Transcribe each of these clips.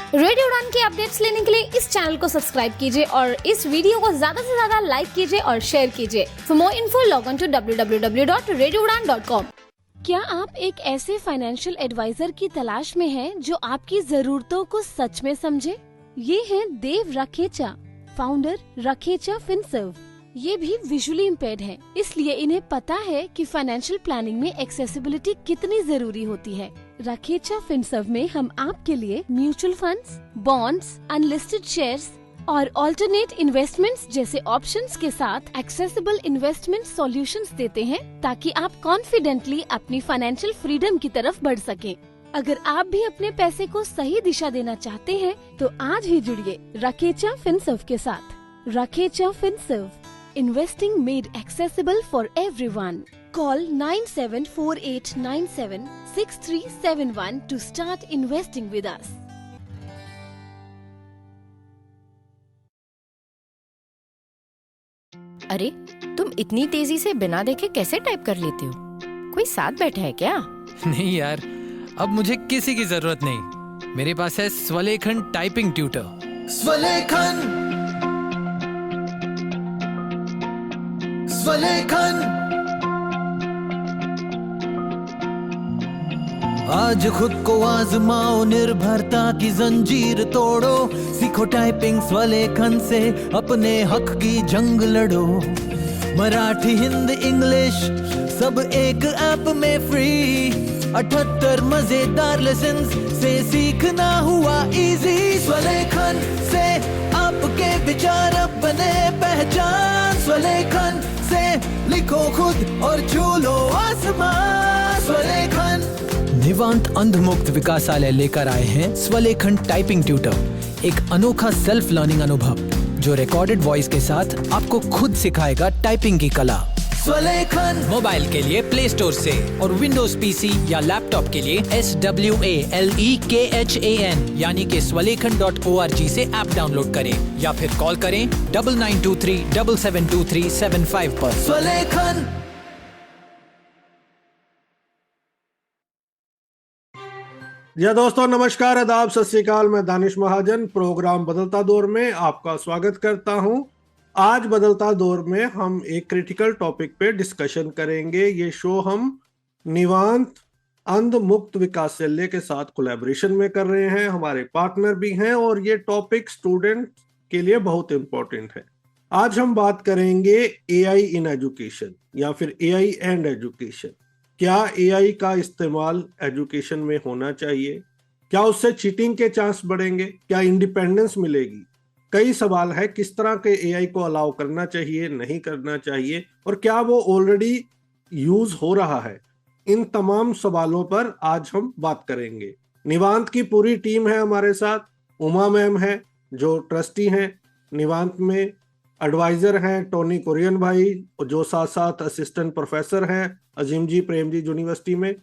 Radio उड़ान की updates लेने के लिए इस चैनल को सब्सक्राइब कीजिए और इस वीडियो को ज्यादा से ज्यादा लाइक कीजिए और शेयर कीजिए। For more info log on to www.radioudan.com। क्या आप एक ऐसे फाइनेंशियल एडवाइजर की तलाश में हैं जो आपकी जरूरतों को सच में समझे? ये हैं देव रखेचा, फाउंडर रखेचा फिनसर्व। ये भी विजुअली इम्पेयर्ड हैं, इसलिए इन्हें पता है कि फाइनेंशियल प्लानिंग में एक्सेसिबिलिटी कितनी जरूरी होती है। रखेचा फिनसर्व में हम आपके लिए mutual funds, bonds, unlisted shares और ऑल्टरनेट इन्वेस्टमेंट्स जैसे ऑप्शंस के साथ एक्सेसिबल इन्वेस्टमेंट सॉल्यूशंस देते हैं ताकि आप कॉन्फिडेंटली अपनी फाइनेंशियल फ्रीडम की तरफ बढ़ सकें। अगर आप भी अपने पैसे को सही दिशा देना चाहते हैं तो आज ही जुड़िए रखेचा फिनसर्व के साथ। रखेचा Finserv, investing made accessible for everyone. Call 9748976371 to start investing with us. अरे, तुम इतनी तेजी से बिना देखे कैसे टाइप कर लेते हो? कोई साथ बैठा है क्या? नहीं यार, अब मुझे किसी की जरूरत नहीं। मेरे पास है स्वलेखन टाइपिंग ट्यूटर। स्वलेखन आज खुद को आजमाओ, निर्भरता की जंजीर तोड़ो, सीखो टाइपिंग स्वलेखन से, अपने हक की जंग लड़ो। मराठी, हिंदी, इंग्लिश सब एक ऐप में फ्री, 78 मजेदार लेसन्स से सीखना हुआ इजी। स्वलेखन से आपके विचार अब बने पहचान, स्वलेखन से लिखो खुद और छू लो आसमान। स्वलेखन। निवांत अंधमुक्त विकासालय लेकर आए हैं स्वलेखन टाइपिंग ट्यूटर, एक अनोखा सेल्फ लर्निंग अनुभव जो रिकॉर्डेड वॉइस के साथ आपको खुद सिखाएगा टाइपिंग की कला। स्वलेखन मोबाइल के लिए प्ले स्टोर से और विंडोज पीसी या लैपटॉप के लिए SWALEKHAN यानी कि swalekan.org से ऐप डाउनलोड करें या फिर कॉल करें 9923772375 पर। स्वलेखन। जी दोस्तों, नमस्कार, आदाब, सत श्री अकाल। मैं दानिश महाजन प्रोग्राम बदलता दौर में आपका स्वागत करता हूं। आज बदलता दौर में हम एक क्रिटिकल टॉपिक पे डिस्कशन करेंगे। ये शो हम निवांत अंध मुक्त विकासालय के साथ कोलैबोरेशन में कर रहे हैं। हमारे पार्टनर भी हैं और ये टॉपिक स्टूडेंट के लिए बहुत इंपॉर्टेंट है। आज हम बात करेंगे एआई इन एजुकेशन या फिर एआई एंड एजुकेशन। क्या एआई का इस्तेमाल एजुकेशन में होना चाहिए? क्या उससे चीटिंग के चांस बढ़ेंगे? क्या इंडिपेंडेंस मिलेगी? कई सवाल है, किस तरह के एआई को अलाउ करना चाहिए, नहीं करना चाहिए, और क्या वो ऑलरेडी यूज हो रहा है? इन तमाम सवालों पर आज हम बात करेंगे। निवांत की पूरी टीम है हमारे साथ। उमा मैम है जो ट्रस्टी हैं निवांत में, एडवाइजर हैं टोनी कुरियन भाई जो साथ साथ असिस्टेंट प्रोफेसर हैं अजीम जी प्रेम जी यूनिवर्सिटी में,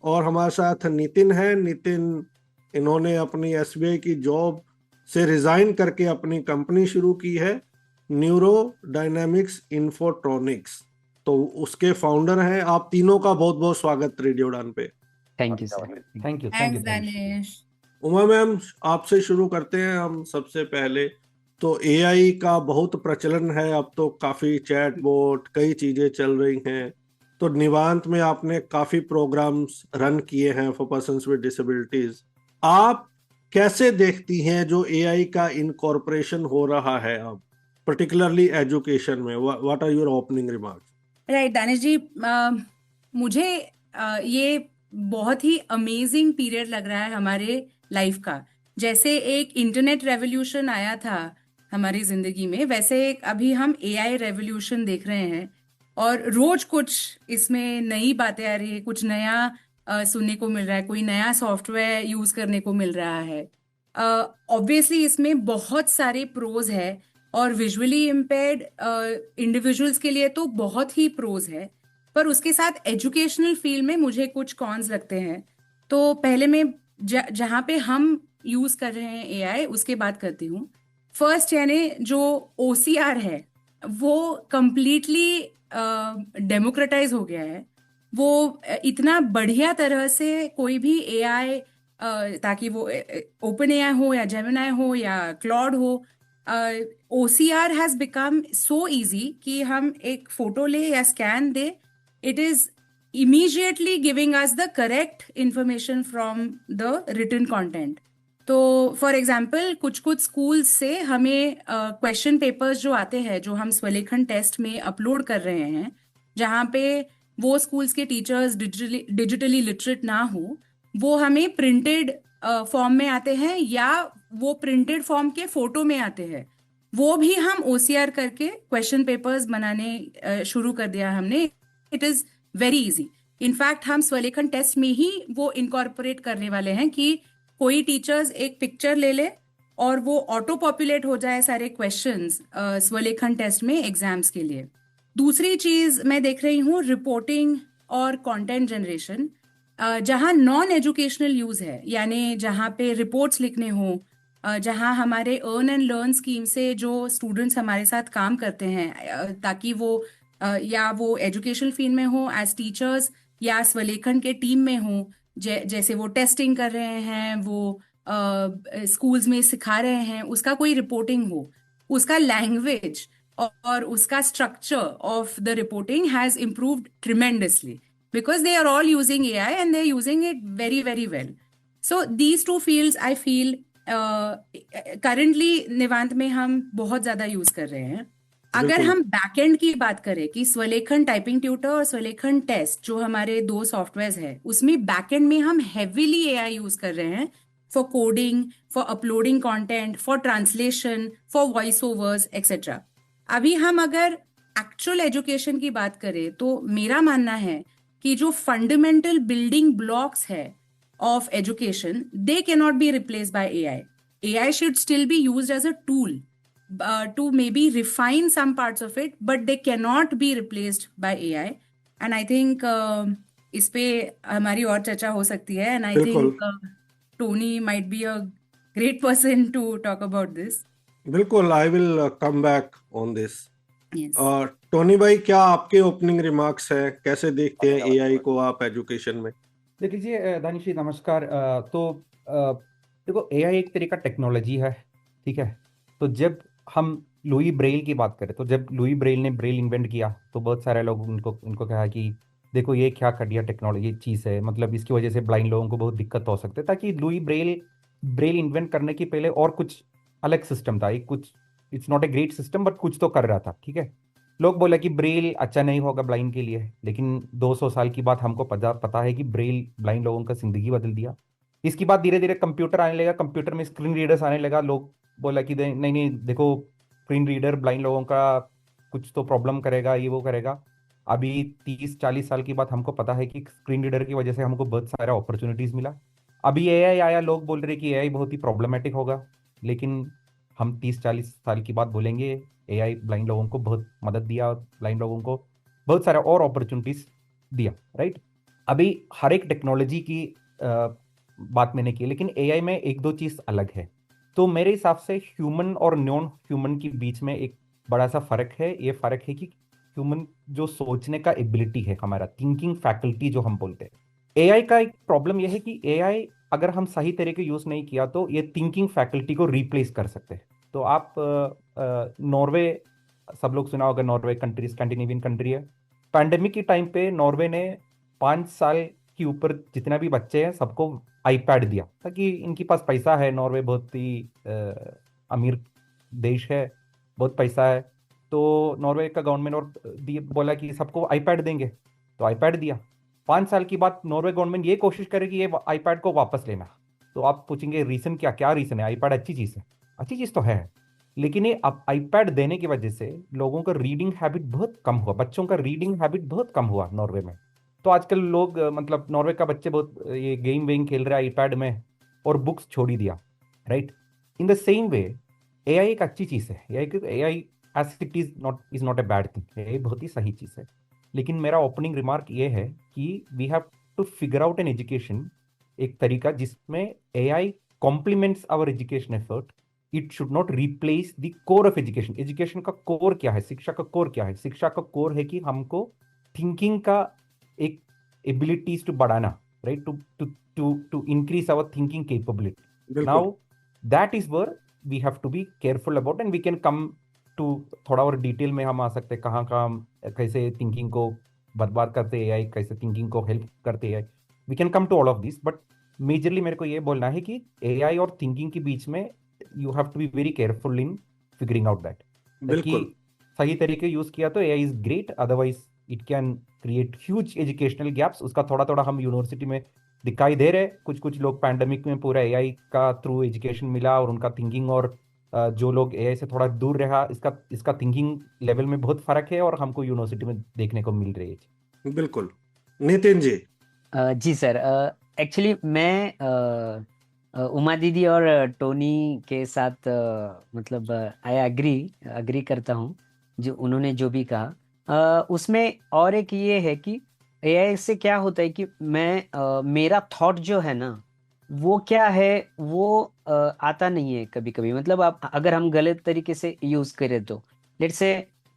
और हमारे साथ नितिन है। नितिन, इन्होंने अपनी एसबीआई की जॉब से रिजाइन करके अपनी कंपनी शुरू की है, न्यूरो डायनामिक्स इंफोट्रॉनिक्स, तो उसके फाउंडर हैं। आप तीनों का बहुत बहुत स्वागत रेडियो उड़ान पे। Thank you sir. Thank you Danish. Uma ma'am, आपसे शुरू करते हैं हम। सबसे पहले तो एआई का बहुत प्रचलन है, अब तो काफी चैटबॉट, कई चीजें चल रही हैं। तो निवांत में आपने काफी प्रोग्राम्स रन किए हैं फॉर पर्सन्स विद डिसेबिलिटीज। आप कैसे देखती हैं जो एआई का इनकॉर्पोरेशन हो रहा है अब, पर्टिकुलरली एजुकेशन में? What are your opening remarks? Right Danish ji, मुझे ये बहुत ही अमेजिंग पीरियड लग रहा है हमारे लाइफ का। जैसे एक इंटरनेट रेवोल्यूशन आया था हमारी जिंदगी में, वैसे अभी हम एआई रेवोल्यूशन देख रहे हैं और रोज कुछ इसमें नई बातें आ रही है, कुछ नया सुनने को मिल रहा है, कोई नया सॉफ्टवेयर यूज करने को मिल रहा है। ऑब्वियसली इसमें बहुत सारे प्रोज है और विजुअली इम्पेयर्ड इंडिविजुअल्स के लिए तो बहुत ही प्रोज है, पर उसके साथ एजुकेशनल फील्ड में मुझे कुछ कॉन्स लगते हैं। तो पहले मैं जहाँ पे हम यूज कर रहे हैं एआई उसके बात करती हूँ। फर्स्ट, यानी जो ओसीआर है वो कंप्लीटली डेमोक्रेटाइज हो गया है। वो इतना बढ़िया तरह से कोई भी एआई ताकि वो ओपन एआई हो या जेमिनाई हो या क्लॉड हो, OCR has become so easy कि हम एक फोटो ले या scan they, it is immediately giving us the correct information from the written content. तो फॉर एग्जाम्पल कुछ कुछ स्कूल्स से हमें क्वेश्चन पेपर्स जो आते हैं, जो हम स्वलेखन टेस्ट में अपलोड कर रहे हैं, जहाँ पे वो स्कूल्स के टीचर्स डिजिटली लिटरेट ना हो, वो हमें प्रिंटेड फॉर्म में आते हैं या वो प्रिंटेड फॉर्म के फोटो में आते हैं। वो भी हम OCR करके क्वेश्चन पेपर्स बनाने शुरू कर दिया हमने। It is very easy. In fact हम स्वलेखन टेस्ट में ही वो इनकॉर्पोरेट करने वाले हैं कि कोई टीचर्स एक पिक्चर ले ले और वो ऑटो पॉपुलेट हो जाए सारे क्वेश्चंस स्वलेखन टेस्ट में एग्जाम्स के लिए। दूसरी चीज मैं देख रही हूँ रिपोर्टिंग और कंटेंट जनरेशन, जहाँ नॉन एजुकेशनल यूज है, यानी जहाँ पे रिपोर्ट्स लिखने हो, जहाँ हमारे अर्न एंड लर्न स्कीम से जो स्टूडेंट्स हमारे साथ काम करते हैं, ताकि वो या वो एजुकेशनल फील्ड में हो एज टीचर्स या स्वलेखन के टीम में हो, जैसे वो टेस्टिंग कर रहे हैं, वो स्कूल्स में सिखा रहे हैं, उसका कोई रिपोर्टिंग हो, उसका लैंग्वेज और उसका structure of the reporting has improved tremendously because they are all using AI and they are using it very very well. So these two fields I feel currently निवांत में हम बहुत ज्यादा यूज कर रहे हैं. अगर हम बैकएंड की बात करें कि स्वलेखन टाइपिंग ट्यूटर और स्वलेखन टेस्ट जो हमारे दो सॉफ्टवेयर है, उसमें बैकएंड में हम हेवीली AI यूज कर रहे हैं for coding, for uploading content, for translation, for voice overs etcetera. अभी हम अगर एक्चुअल एजुकेशन की बात करें तो मेरा मानना है कि जो फंडामेंटल बिल्डिंग ब्लॉक्स है of education, they can not be replaced by AI. AI should still be used as a tool to maybe refine some parts of it, but they cannot be replaced by AI. And I think इस पे हमारी और चर्चा हो सकती है. And I think Tony might be a great person to talk about this. बिल्कुल, I will come back on this. Yes. Tony भाई, क्या आपके ओपनिंग रिमार्क्स है? कैसे देखते हैं AI को आप एजुकेशन में? देख लीजिए दानिश जी, नमस्कार. तो देखो, AI एक तरीका टेक्नोलॉजी है, ठीक है. तो जब हम लुई ब्रेल की बात करें, तो जब लुई ब्रेल ने ब्रेल इन्वेंट किया तो बहुत सारे लोग उनको कहा कि देखो ये क्या घटिया टेक्नोलॉजी चीज़ है, मतलब इसकी वजह से ब्लाइंड लोगों को बहुत दिक्कत हो सकती है. ताकि लुई ब्रेल इन्वेंट करने की पहले और कुछ अलग सिस्टम था, कुछ it's not a great system but कुछ तो कर रहा था, ठीक है. लोग बोला कि ब्रेल अच्छा नहीं होगा ब्लाइंड के लिए, लेकिन 200 साल की बात हमको पता है कि ब्रेल ब्लाइंड लोगों का जिंदगी बदल दिया. इसके बाद धीरे धीरे कंप्यूटर आने लगा, कंप्यूटर में स्क्रीन रीडर्स आने लगा. लोग बोला कि नहीं देखो, स्क्रीन रीडर ब्लाइंड लोगों का कुछ तो प्रॉब्लम करेगा, ये वो करेगा. अभी 30-40 साल की बात हमको पता है कि स्क्रीन रीडर की वजह से हमको बहुत सारा अपॉर्चुनिटीज मिला. अभी AI आया, लोग बोल रहे कि AI बहुत ही प्रॉब्लमेटिक होगा, लेकिन हम 30-40 साल की बात बोलेंगे AI ब्लाइंड लोगों को बहुत मदद दिया, ब्लाइंड लोगों को बहुत सारा और अपॉर्चुनिटीज दिया, राइट. अभी हर एक टेक्नोलॉजी की बात मैंने की, लेकिन AI में एक दो चीज़ अलग है. तो मेरे हिसाब से ह्यूमन और नॉन ह्यूमन के बीच में एक बड़ा सा फर्क है. ये फर्क है कि ह्यूमन जो सोचने का एबिलिटी है, हमारा थिंकिंग फैकल्टी जो हम बोलते हैं. AI का एक प्रॉब्लम यह है कि AI अगर हम सही तरीके यूज नहीं किया तो ये थिंकिंग फैकल्टी को रिप्लेस कर सकते हैं. तो आप नॉर्वे, सब लोग सुना होगा, नॉर्वे कंट्री स्कैंडिनेवियन कंट्री है. पैंडेमिक के टाइम पे नॉर्वे ने 5 साल के ऊपर जितना भी बच्चे हैं सबको iPad दिया, ताकि इनके पास पैसा है. नॉर्वे बहुत ही अमीर देश है, बहुत पैसा है. तो नॉर्वे का गवर्नमेंट और बोला कि सबको iPad देंगे, तो iPad दिया. 5 साल की बाद नॉर्वे गवर्नमेंट ये कोशिश करे कि ये iPad को वापस लेना. तो आप पूछेंगे रीजन क्या रीजन है? iPad अच्छी चीज़ है, अच्छी चीज़ तो है, लेकिन ये अब iPad देने की वजह से लोगों का रीडिंग हैबिट बहुत कम हुआ, बच्चों का रीडिंग हैबिट बहुत कम हुआ नॉर्वे में. तो आजकल लोग मतलब नॉर्वे का बच्चे बहुत ये गेम वेम खेल रहे हैं iPad में और बुक्स छोड़ ही दिया, right. In the same way AI एक अच्छी चीज़ है. AI as it is not a bad thing. AI बहुत ही सही चीज़ है. लेकिन मेरा ओपनिंग रिमार्क ये है कि we have to figure out an education, एक तरीका जिसमें AI compliments our education effort. It should not replace the core of education. Education का कोर क्या है? शिक्षा का कोर क्या है? शिक्षा का कोर है कि हमको थिंकिंग का एक एबिलिटीज टू बढ़ाना, right? To increase our thinking capability. बिल्कुल Now, that is where we have to be careful about, and we can come to थोड़ा और डिटेल में हम आ सकते हैं कहाँ कहाँ हम कैसे थिंकिंग को बर्बाद करते हैं एआई, कैसे थिंकिंग को हेल्प करते हैं. We can come to all of this, but majorly मेरे को ये बोलना है कि एआई और थिंकिंग के बीच में you have to be very careful in figuring out that कि बिल्कुल सही तरीके यूज किया तो AI is great, otherwise it can create huge educational gaps. उसका थोड़ा थोड़ा हम यूनिवर्सिटी में दिखाई दे रहे. कुछ लोग पैंडेमिक में पूरा एआई का थ्रू एजुकेशन मिला और उनका थिंकिंग, और जो लोग एआई से थोड़ा दूर रहा, इसका थिंकिंग लेवल में बहुत फर्क है और हमको यूनिवर्सिटी में देखने को मिल रही है. बिल्कुल. नितिन जी. जी सर, एक्चुअली मैं उमा दीदी और टोनी के साथ मतलब आई अग्री करता हूँ जो उन्होंने जो भी कहा. उसमें और एक ये है कि एआई से क्या होता है कि मेरा थॉट जो है ना वो क्या है वो आता नहीं है कभी कभी. मतलब आप अगर हम गलत तरीके से यूज करें तो लेट्स से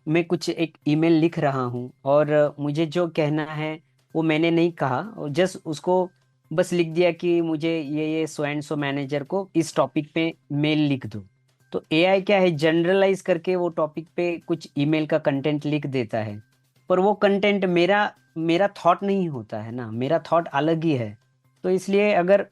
मैं कुछ एक ईमेल लिख रहा हूँ और मुझे जो कहना है वो मैंने नहीं कहा और जस्ट उसको बस लिख दिया कि मुझे ये सो एंड सो मैनेजर को इस टॉपिक पे मेल लिख दो. तो एआई क्या है, जनरलाइज करके वो टॉपिक पे कुछ ईमेल का कंटेंट लिख देता है, पर वो कंटेंट मेरा थॉट नहीं होता है ना, मेरा थॉट अलग ही है. तो इसलिए अगर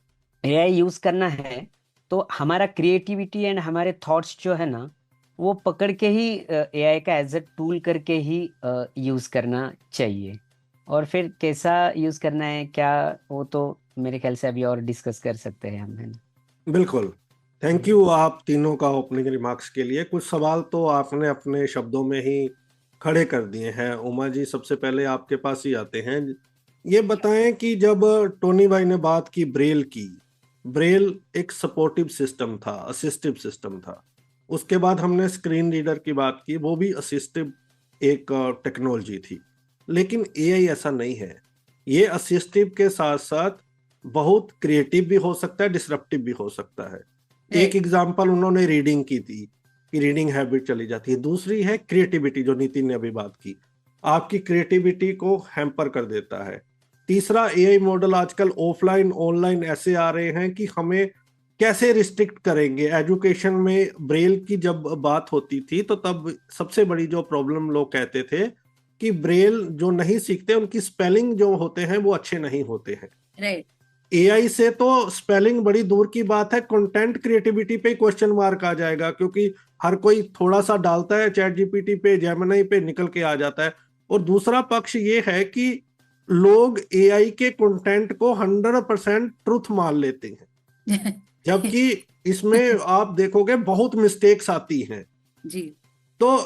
एआई यूज करना है तो हमारा क्रिएटिविटी एंड हमारे थॉट्स जो है ना वो पकड़ के ही एआई का एज अ टूल करके ही यूज करना चाहिए. और फिर कैसा यूज करना है क्या, वो तो मेरे ख्याल से अभी और डिस्कस कर सकते हैं हम, है ना. बिल्कुल. थैंक यू आप तीनों का ओपनिंग रिमार्क्स के लिए. कुछ सवाल तो आपने अपने शब्दों में ही खड़े कर दिए हैं. उमा जी, सबसे पहले आपके पास ही आते हैं. ये बताएं कि जब टोनी भाई ने बात की ब्रेल की, ब्रेल एक सपोर्टिव सिस्टम था, असिस्टिव सिस्टम था. उसके बाद हमने स्क्रीन रीडर की बात की, वो भी असिस्टिव एक टेक्नोलॉजी थी. लेकिन एआई ऐसा नहीं है. ये असिस्टिव के साथ साथ बहुत क्रिएटिव भी हो सकता है, डिसरप्टिव भी हो सकता है. एक एग्जांपल उन्होंने रीडिंग की थी कि रीडिंग हैबिट चली जाती है. दूसरी है क्रिएटिविटी, जो नितिन ने अभी बात की, आपकी क्रिएटिविटी को हैम्पर कर देता है. तीसरा, एआई मॉडल आजकल ऑफलाइन ऑनलाइन ऐसे आ रहे हैं कि हमें कैसे रिस्ट्रिक्ट करेंगे. एजुकेशन में ब्रेल की जब बात होती थी तो तब सबसे बड़ी जो प्रॉब्लम लोग कहते थे कि ब्रेल जो नहीं सीखते उनकी स्पेलिंग जो होते हैं वो अच्छे नहीं होते हैं. राइट. एआई से तो स्पेलिंग बड़ी दूर की बात है, कंटेंट क्रिएटिविटी पे क्वेश्चन मार्क आ जाएगा, क्योंकि हर कोई थोड़ा सा डालता है, चैट जीपीटी पे, जेमिनी पे निकल के आ जाता है. और दूसरा पक्ष ये है कि लोग एआई के कंटेंट को 100% ट्रुथ मान लेते हैं, जबकि इसमें आप देखोगे बहुत मिस्टेक्स आती हैं. जी. तो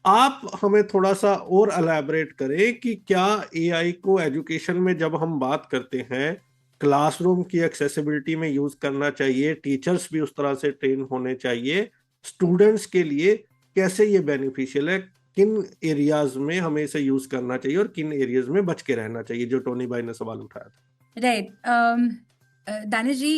आप हमें थोड़ा सा और एलैबोरेट करें कि क्या एआई को एजुकेशन में जब हम बात करते हैं क्लासरूम की एक्सेसिबिलिटी में यूज करना चाहिए, टीचर्स भी उस तरह से ट्रेन होने चाहिए, स्टूडेंट्स के लिए कैसे ये बेनिफिशियल है, किन एरियाज में हमें इसे यूज करना चाहिए और किन एरियाज में बच के रहना चाहिए, जो टोनी भाई ने सवाल उठाया था. राइट. दानिश जी,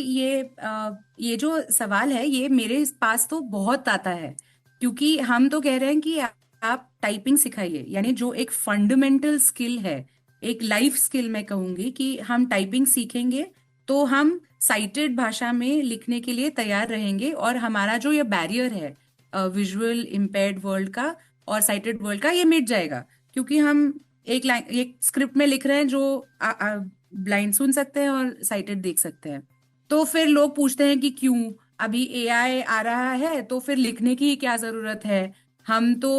ये जो सवाल है ये मेरे पास तो बहुत आता है, क्योंकि हम तो कह रहे हैं कि आप टाइपिंग सिखाइए, यानी जो एक फंडामेंटल स्किल है, एक लाइफ स्किल मैं कहूंगी कि हम टाइपिंग सीखेंगे तो हम साइटेड भाषा में लिखने के लिए तैयार रहेंगे और हमारा जो ये बैरियर है विजुअल इम्पेयर्ड वर्ल्ड का और साइटेड वर्ल्ड का, ये मिट जाएगा. क्योंकि हम एक स्क्रिप्ट में लिख रहे हैं जो ब्लाइंड सुन सकते हैं और साइटेड देख सकते हैं. तो फिर लोग पूछते हैं कि क्यों अभी एआई आ रहा है तो फिर लिखने की क्या जरूरत है, हम तो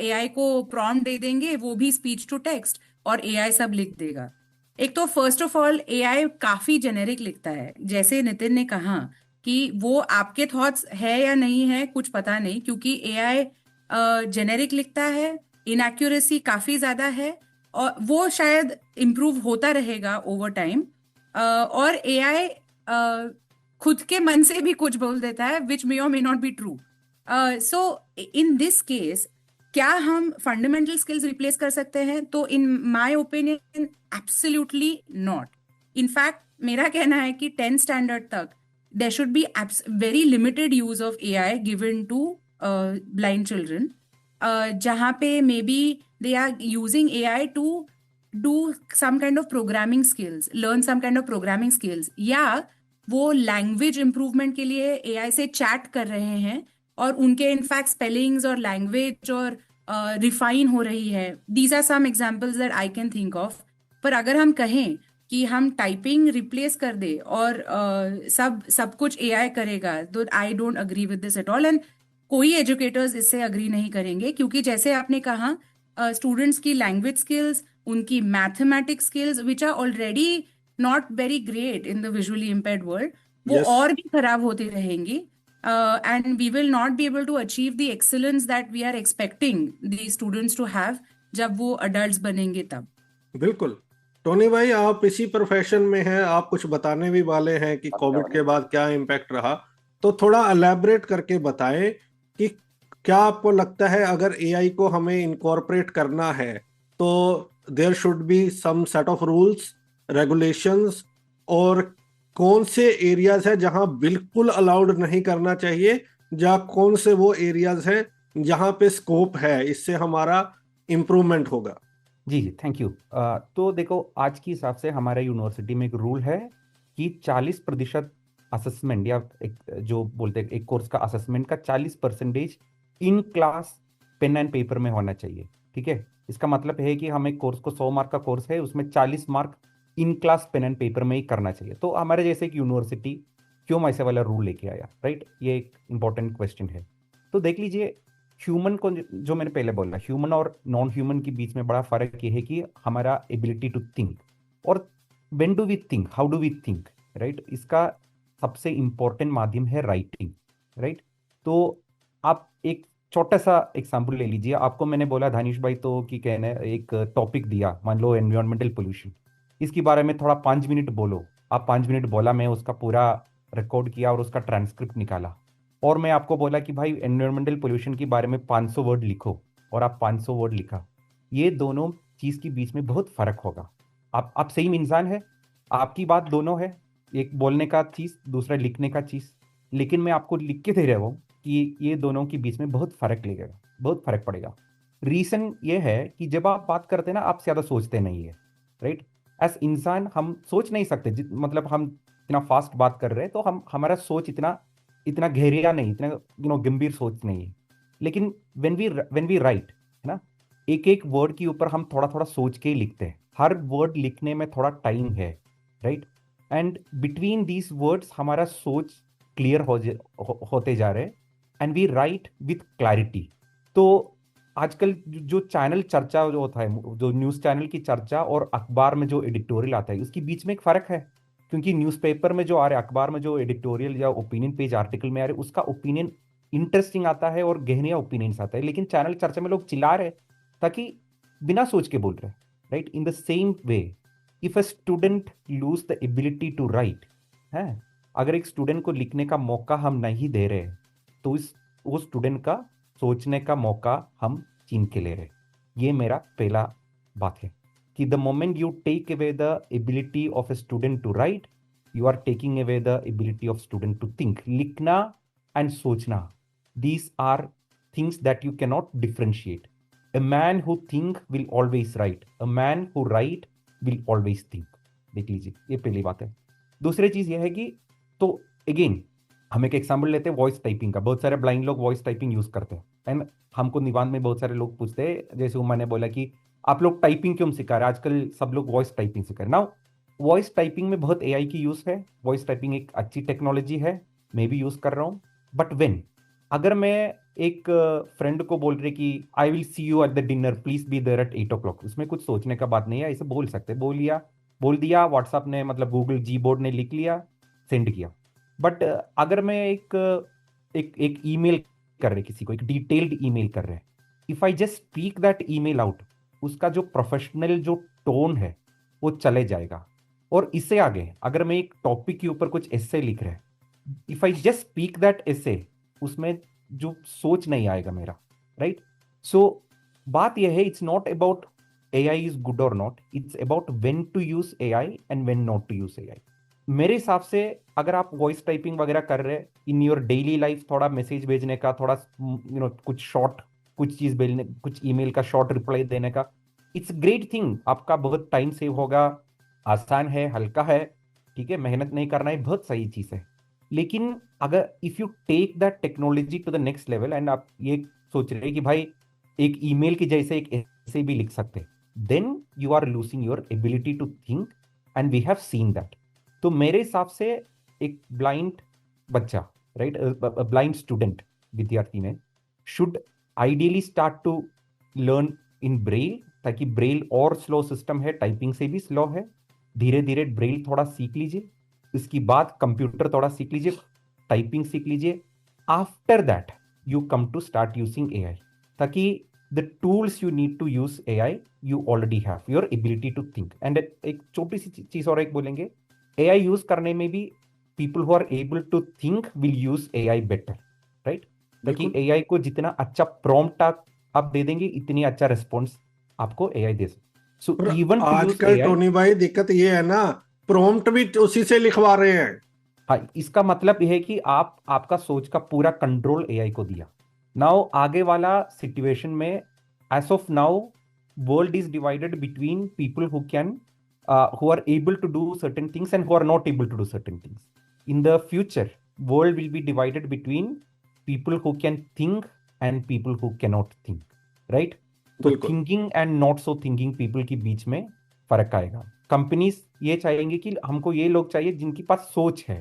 एआई को प्रॉम्प्ट दे देंगे, वो भी स्पीच टू टेक्स्ट, और एआई सब लिख देगा. एक तो फर्स्ट ऑफ ऑल एआई काफी जेनेरिक लिखता है, जैसे नितिन ने कहा कि वो आपके थॉट्स है या नहीं है कुछ पता नहीं, क्योंकि एआई जेनेरिक लिखता है, इनएक्यूरेसी काफी ज्यादा है और वो शायद इम्प्रूव होता रहेगा ओवर टाइम. और एआई खुद के मन से भी कुछ बोल देता है विच मे और may not be true. So in this case क्या हम फंडामेंटल स्किल्स रिप्लेस कर सकते हैं? तो in my opinion absolutely not. In fact मेरा कहना है कि 10th स्टैंडर्ड तक there should be very limited use of AI given to blind children, जहाँ पे may be they are using AI to do some kind of programming skills, learn some kind of programming skills, या वो language improvement के लिए AI से chat कर रहे हैं और उनके इनफैक्ट स्पेलिंग्स और लैंग्वेज और रिफाइन हो रही है. These are some examples that I can think of. पर अगर हम कहें कि हम टाइपिंग रिप्लेस कर दे और सब कुछ एआई करेगा, तो I don't agree with this at all. And कोई एजुकेटर्स इससे अग्री नहीं करेंगे, क्योंकि जैसे आपने कहा, स्टूडेंट्स की लैंग्वेज स्किल्स, उनकी mathematics skills which are already not very great in the visually impaired world, वो Yes. और भी खराब होती रहेंगी. And we will not be able to achieve the excellence that we are expecting the students to have जब वो adults बनेंगे तब. बिल्कुल. टोनी भाई, आप इसी प्रोफेशन में हैं, आप कुछ बताने भी वाले हैं कि कोविड के बाद क्या इम्पैक्ट रहा, तो थोड़ा एलैबोरेट करके बताएं कि क्या आपको लगता है अगर एआई को हमें इनकॉर्पोरेट करना है तो there should be some set of rules, regulations, और कौन से एरियाज है जहां बिल्कुल अलाउड नहीं करना चाहिए, या कौन से वो एरियाज हैं जहां पे स्कोप है, इससे हमारा इम्प्रूवमेंट होगा? जी जी, थैंक यू. तो देखो, आज के हिसाब से हमारे यूनिवर्सिटी में एक रूल है कि 40% असेसमेंट, या एक जो बोलते हैं एक कोर्स का असेसमेंट का 40% in class pen and paper में होना चाहिए. ठीक है, इसका मतलब है कि हम एक कोर्स को 100 मार्क का कोर्स है, उसमें 40 mark in class pen and paper में ही करना चाहिए. तो हमारे जैसे एक यूनिवर्सिटी क्यों ऐसे वाला रूल लेके आया, राइट? ये एक इंपॉर्टेंट क्वेश्चन है. तो देख लीजिए, ह्यूमन को, जो मैंने पहले बोला, ह्यूमन और नॉन ह्यूमन के बीच में बड़ा फर्क ये है कि हमारा एबिलिटी टू थिंक, और when do we think, how do we think, right? इसका सबसे इंपॉर्टेंट माध्यम है राइटिंग, राइट? तो आप एक छोटा सा एग्जाम्पल ले लीजिए. आपको मैंने बोला धानिश भाई, तो कि कहने एक टॉपिक दिया, मान लो एनवायरमेंटल पोल्यूशन, इसके बारे में थोड़ा 5 मिनट बोलो. आप 5 मिनट बोला, मैं उसका पूरा रिकॉर्ड किया और उसका ट्रांसक्रिप्ट निकाला, और मैं आपको बोला कि भाई एनवायरमेंटल पोल्यूशन के बारे में 500 वर्ड लिखो, और आप 500 वर्ड लिखा. ये दोनों चीज़ के बीच में बहुत फर्क होगा. आप सेम इंसान है, आपकी बात दोनों है, एक बोलने का चीज़, दूसरा लिखने का चीज़, लेकिन मैं आपको लिख के दे रहा हूँ कि ये दोनों के बीच में बहुत फर्क लगेगा, बहुत फर्क पड़ेगा. रीज़न ये है कि जब आप बात करते हैं ना, आप ज़्यादा सोचते नहीं है, राइट? एज इंसान हम सोच नहीं सकते, मतलब हम इतना फास्ट बात कर रहे हैं, तो हमारा सोच इतना गहरा नहीं, इतना गंभीर सोच नहीं है. लेकिन व्हेन वी राइट, है ना, एक एक वर्ड के ऊपर हम थोड़ा थोड़ा सोच के ही लिखते हैं. हर वर्ड लिखने में थोड़ा टाइम है, right? And between these words हमारा सोच क्लियर होते जा रहे हैं, and we write with clarity. तो आजकल जो चैनल चर्चा जो होता है, जो न्यूज़ चैनल की चर्चा और अखबार में जो एडिटोरियल आता है, उसके बीच में एक फ़र्क है. क्योंकि न्यूज़पेपर में जो आ रहा है, अखबार में जो एडिटोरियल या ओपिनियन पेज आर्टिकल में आ रहे, उसका ओपिनियन इंटरेस्टिंग आता है और गहरे ओपिनियंस आता है. लेकिन चैनल चर्चा में लोग चिल्ला रहे ताकि बिना सोच के बोल रहे, right? In the same way, if a student lose the ability to write, है, अगर एक स्टूडेंट को लिखने का मौका हम नहीं दे रहे, तो वो स्टूडेंट का सोचने का मौका हम छीन के ले रहे. ये मेरा पहला बात है कि the moment you take away the ability of a student to write, you are taking away the ability of student to think. लिखना एंड सोचना, these are things that you cannot differentiate. A man who think will always write. A man who write will always think. देख लीजिए, ये पहली बात है. दूसरी चीज ये है कि, तो अगेन हम एक एग्जाम्पल लेते हैं वॉइस टाइपिंग का. बहुत सारे ब्लाइंड लोग वॉइस टाइपिंग यूज करते हैं, एंड हमको निवान में बहुत सारे लोग पूछते हैं, जैसे उमा ने बोला कि आप लोग टाइपिंग क्यों सिखा रहे हैं, आजकल सब लोग वॉइस टाइपिंग सिखा रहे हैं. नाउ वॉइस टाइपिंग में बहुत एआई की यूज है. वॉइस टाइपिंग एक अच्छी टेक्नोलॉजी है, मैं भी यूज कर रहा हूँ. बट वेन, अगर मैं एक फ्रेंड को बोल रहे कि I will see you at the dinner, please be there at 8 o'clock, उसमें कुछ सोचने का बात नहीं है, ऐसे बोल सकते, बोल दिया, व्हाट्सएप ने, मतलब गूगल जी बोर्ड ने लिख लिया, सेंड किया. बट अगर मैं एक ईमेल कर रहे किसी को, एक डिटेल्ड ईमेल कर रहे, if I just speak that email out, उसका जो प्रोफेशनल जो टोन है वो चले जाएगा. और इससे आगे अगर मैं एक टॉपिक के ऊपर कुछ एस्से लिख रहे, if I just speak that essay, उसमें जो सोच नहीं आएगा मेरा, राइट? सो बात यह है, it's not about AI is good और not, it's about when to use AI and when not to use AI. मेरे हिसाब से अगर आप वॉइस टाइपिंग वगैरह कर रहे इन योर डेली लाइफ, थोड़ा मैसेज भेजने का, थोड़ा कुछ शॉर्ट, कुछ चीज भेजने, कुछ ईमेल का शॉर्ट रिप्लाई देने का, इट्स ग्रेट थिंग, आपका बहुत टाइम सेव होगा, आसान है, हल्का है, ठीक है, मेहनत नहीं करना है, बहुत सही चीज है। लेकिन अगर if you take that technology to the next level and आप ये सोच रहे हैं कि भाई एक ईमेल की जैसे एक ऐसे भी लिख सकते, then you are losing your ability to think, and we have seen that. तो मेरे हिसाब से एक ब्लाइंड बच्चा, राइट, ब्लाइंड स्टूडेंट, विद्यार्थी में should ideally start to learn in braille, ताकि ब्रेल और स्लो सिस्टम है, टाइपिंग से भी स्लो है, धीरे धीरे ब्रेल थोड़ा सीख लीजिए, इसके बाद कंप्यूटर थोड़ा सीख लीजिए, टाइपिंग सीख लीजिए, after that you come to start using AI, ताकि the tools you need to use AI you already have your ability to think. And एक छोटी सी चीज और एक बोलेंगे, एआई यूज करने में भी people who are able to think will use AI better, right, ताकि एआई को जितना अच्छा प्रॉम्प्ट आप दे देंगे, इतनी अच्छा रिस्पॉन्स आपको एआई दे सकते। सो पर इवन टू यूज आजकल एआई, टोनी भाई दिक्कत ये है ना, प्रॉम्प्ट भी उसी से लिखवा रहे हैं। हाँ, इसका मतलब यह है कि आपका सोच का पूरा कंट्रोल एआई को दिया। नाउ आगे वाला सिचुएशन में, as of now world is divided between people who can who are able to do certain things and who are not able to do certain things. In the future, world will be divided between people who can think and people who cannot think, right? तो बिल्कुल। Thinking and not so thinking people के बीच में फर्क आएगा। Companies ये चाहेंगे कि हमको ये लोग चाहिए जिनके पास सोच है,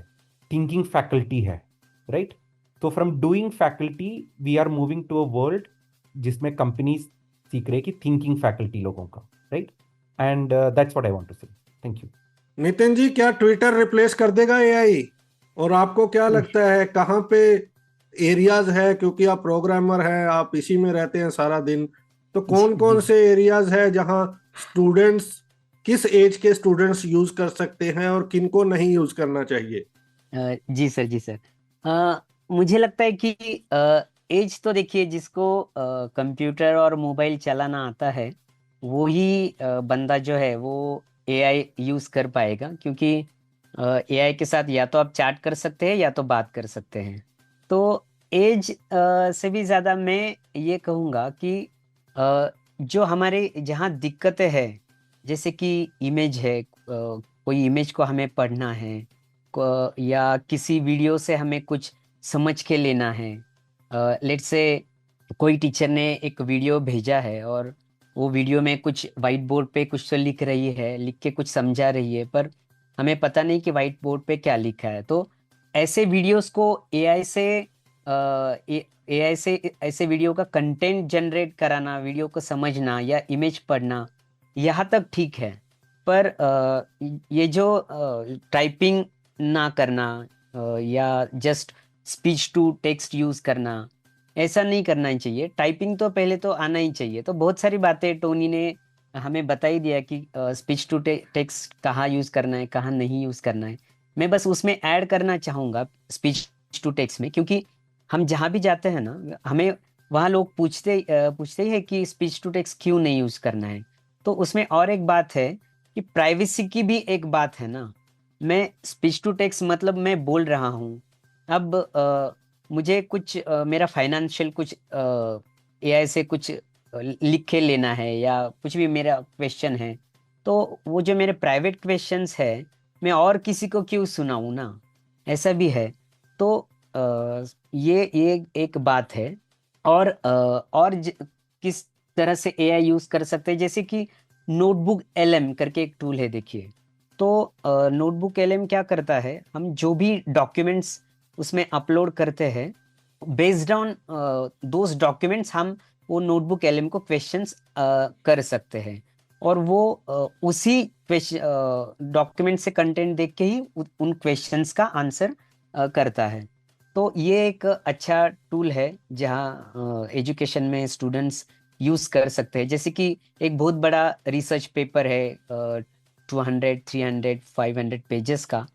थिंकिंग फैकल्टी है, राइट? तो from doing faculty we are moving to a world जिसमें कंपनीज सीख रहे कि थिंकिंग फैकल्टी लोगों का, right? And that's what I want to say. Thank you. Nitin ji, क्या ट्विटर रिप्लेस कर देगा एआई? और आपको क्या लगता है कहाँ पे एरियाज है, क्योंकि आप प्रोग्रामर हैं, आप इसी में रहते हैं सारा दिन, तो कौन कौन से एरियाज है जहाँ स्टूडेंट्स, किस एज के स्टूडेंट्स यूज कर सकते हैं और किनको नहीं यूज करना चाहिए? जी सर, जी सर। मुझे लगता है कि एज तो देखिए, जिसको कंप्यूटर और मोबाइल चलाना आता है वो ही बंदा जो है वो एआई यूज कर पाएगा, क्योंकि एआई के साथ या तो आप चैट कर सकते हैं या तो बात कर सकते हैं। तो एज से भी ज़्यादा मैं ये कहूँगा कि जो हमारे जहाँ दिक्कतें हैं, जैसे कि इमेज है, कोई इमेज को हमें पढ़ना है, या किसी वीडियो से हमें कुछ समझ के लेना है। लेट्स से कोई टीचर ने एक वीडियो भेजा है और वो वीडियो में कुछ वाइट बोर्ड पे कुछ तो लिख रही है, लिख के कुछ समझा रही है, पर हमें पता नहीं कि वाइट बोर्ड पे क्या लिखा है। तो ऐसे वीडियोस को एआई से ऐसे वीडियो का कंटेंट जनरेट कराना, वीडियो को समझना या इमेज पढ़ना, यहाँ तक ठीक है। पर ये जो टाइपिंग ना करना या just speech to text use करना, ऐसा नहीं करना ही चाहिए। टाइपिंग तो पहले तो आना ही चाहिए। तो बहुत सारी बातें टोनी ने हमें बता ही दिया कि स्पीच टू टेक्स्ट कहाँ यूज करना है, कहाँ नहीं यूज करना है। मैं बस उसमें ऐड करना चाहूँगा स्पीच टू टेक्स्ट में, क्योंकि हम जहाँ भी जाते हैं ना, हमें वहाँ लोग पूछते ही है कि स्पीच टू टेक्स्ट क्यों नहीं यूज करना है। तो उसमें और एक बात है कि प्राइवेसी की भी एक बात है ना। मैं स्पीच टू टेक्स्ट मतलब मैं बोल रहा हूँ, अब मुझे कुछ मेरा फाइनेंशियल कुछ एआई से कुछ लिख के लेना है या कुछ भी मेरा क्वेश्चन है, तो वो जो मेरे प्राइवेट क्वेश्चंस है मैं और किसी को क्यों सुनाऊँ ना, ऐसा भी है। तो ये एक बात है। और किस तरह से एआई यूज कर सकते हैं, जैसे कि नोटबुक एलएम करके एक टूल है, देखिए। तो नोटबुक एलएम क्या करता है, हम जो भी डॉक्यूमेंट्स उसमें अपलोड करते हैं, बेस्ड ऑन दोज डॉक्यूमेंट्स हम वो नोटबुक एलएम को क्वेश्चंस कर सकते हैं, और वो उसी डॉक्यूमेंट से कंटेंट देख के ही उन क्वेश्चंस का आंसर करता है। तो ये एक अच्छा टूल है जहाँ एजुकेशन में स्टूडेंट्स यूज कर सकते हैं। जैसे कि एक बहुत बड़ा रिसर्च पेपर है 200, 300, 500 पेजेस का,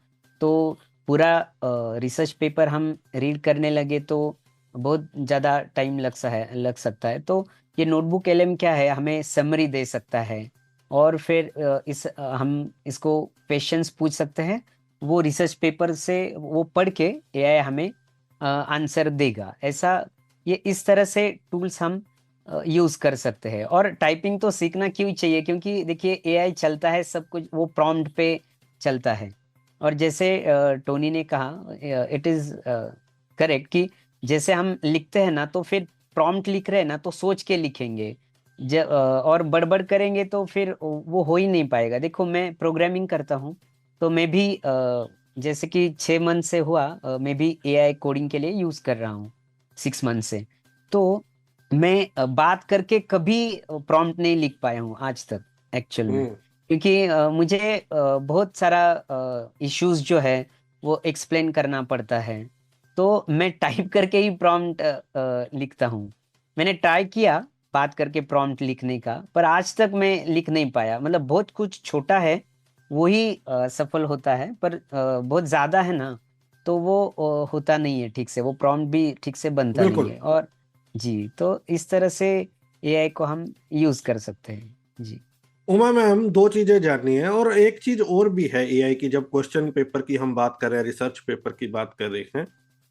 तो पूरा रिसर्च पेपर हम रीड करने लगे तो बहुत ज़्यादा टाइम लग सकता है। तो ये नोटबुक एलएम क्या है, हमें समरी दे सकता है, और फिर हम इसको क्वेश्चंस पूछ सकते हैं, वो रिसर्च पेपर से वो पढ़ के एआई हमें आंसर देगा। ऐसा ये इस तरह से टूल्स हम यूज कर सकते हैं। और टाइपिंग तो सीखना क्यों चाहिए, क्योंकि देखिए एआई चलता है सब कुछ वो प्रॉम्प्ट पे चलता है। और जैसे टोनी ने कहा, इट इज करेक्ट कि जैसे हम लिखते हैं ना, तो फिर प्रॉम्प्ट लिख रहे हैं ना तो सोच के लिखेंगे। और बड़बड़ करेंगे तो फिर वो हो ही नहीं पाएगा। देखो मैं प्रोग्रामिंग करता हूँ, तो मैं भी जैसे कि 6 मंथ से हुआ, मैं भी एआई कोडिंग के लिए यूज कर रहा हूँ 6 मंथ से। तो मैं बात करके कभी प्रॉम्प्ट नहीं लिख पाया हूँ आज तक एक्चुअल में, क्योंकि मुझे बहुत सारा इश्यूज जो है वो एक्सप्लेन करना पड़ता है। तो मैं टाइप करके ही प्रॉम्प्ट लिखता हूँ। मैंने ट्राई किया बात करके प्रॉम्प्ट लिखने का, पर आज तक मैं लिख नहीं पाया। मतलब बहुत कुछ छोटा है वो ही सफल होता है, पर बहुत ज्यादा है ना तो वो होता नहीं है ठीक से, वो प्रॉम्प्ट भी ठीक से बनता नहीं बिल्कुल। है। और जी, तो इस तरह से एआई को हम यूज कर सकते हैं। जी उमा मैम, दो चीजें जाननी है और एक चीज और भी है एआई की। जब क्वेश्चन पेपर की हम बात कर रहे हैं, रिसर्च पेपर की बात कर रहे हैं,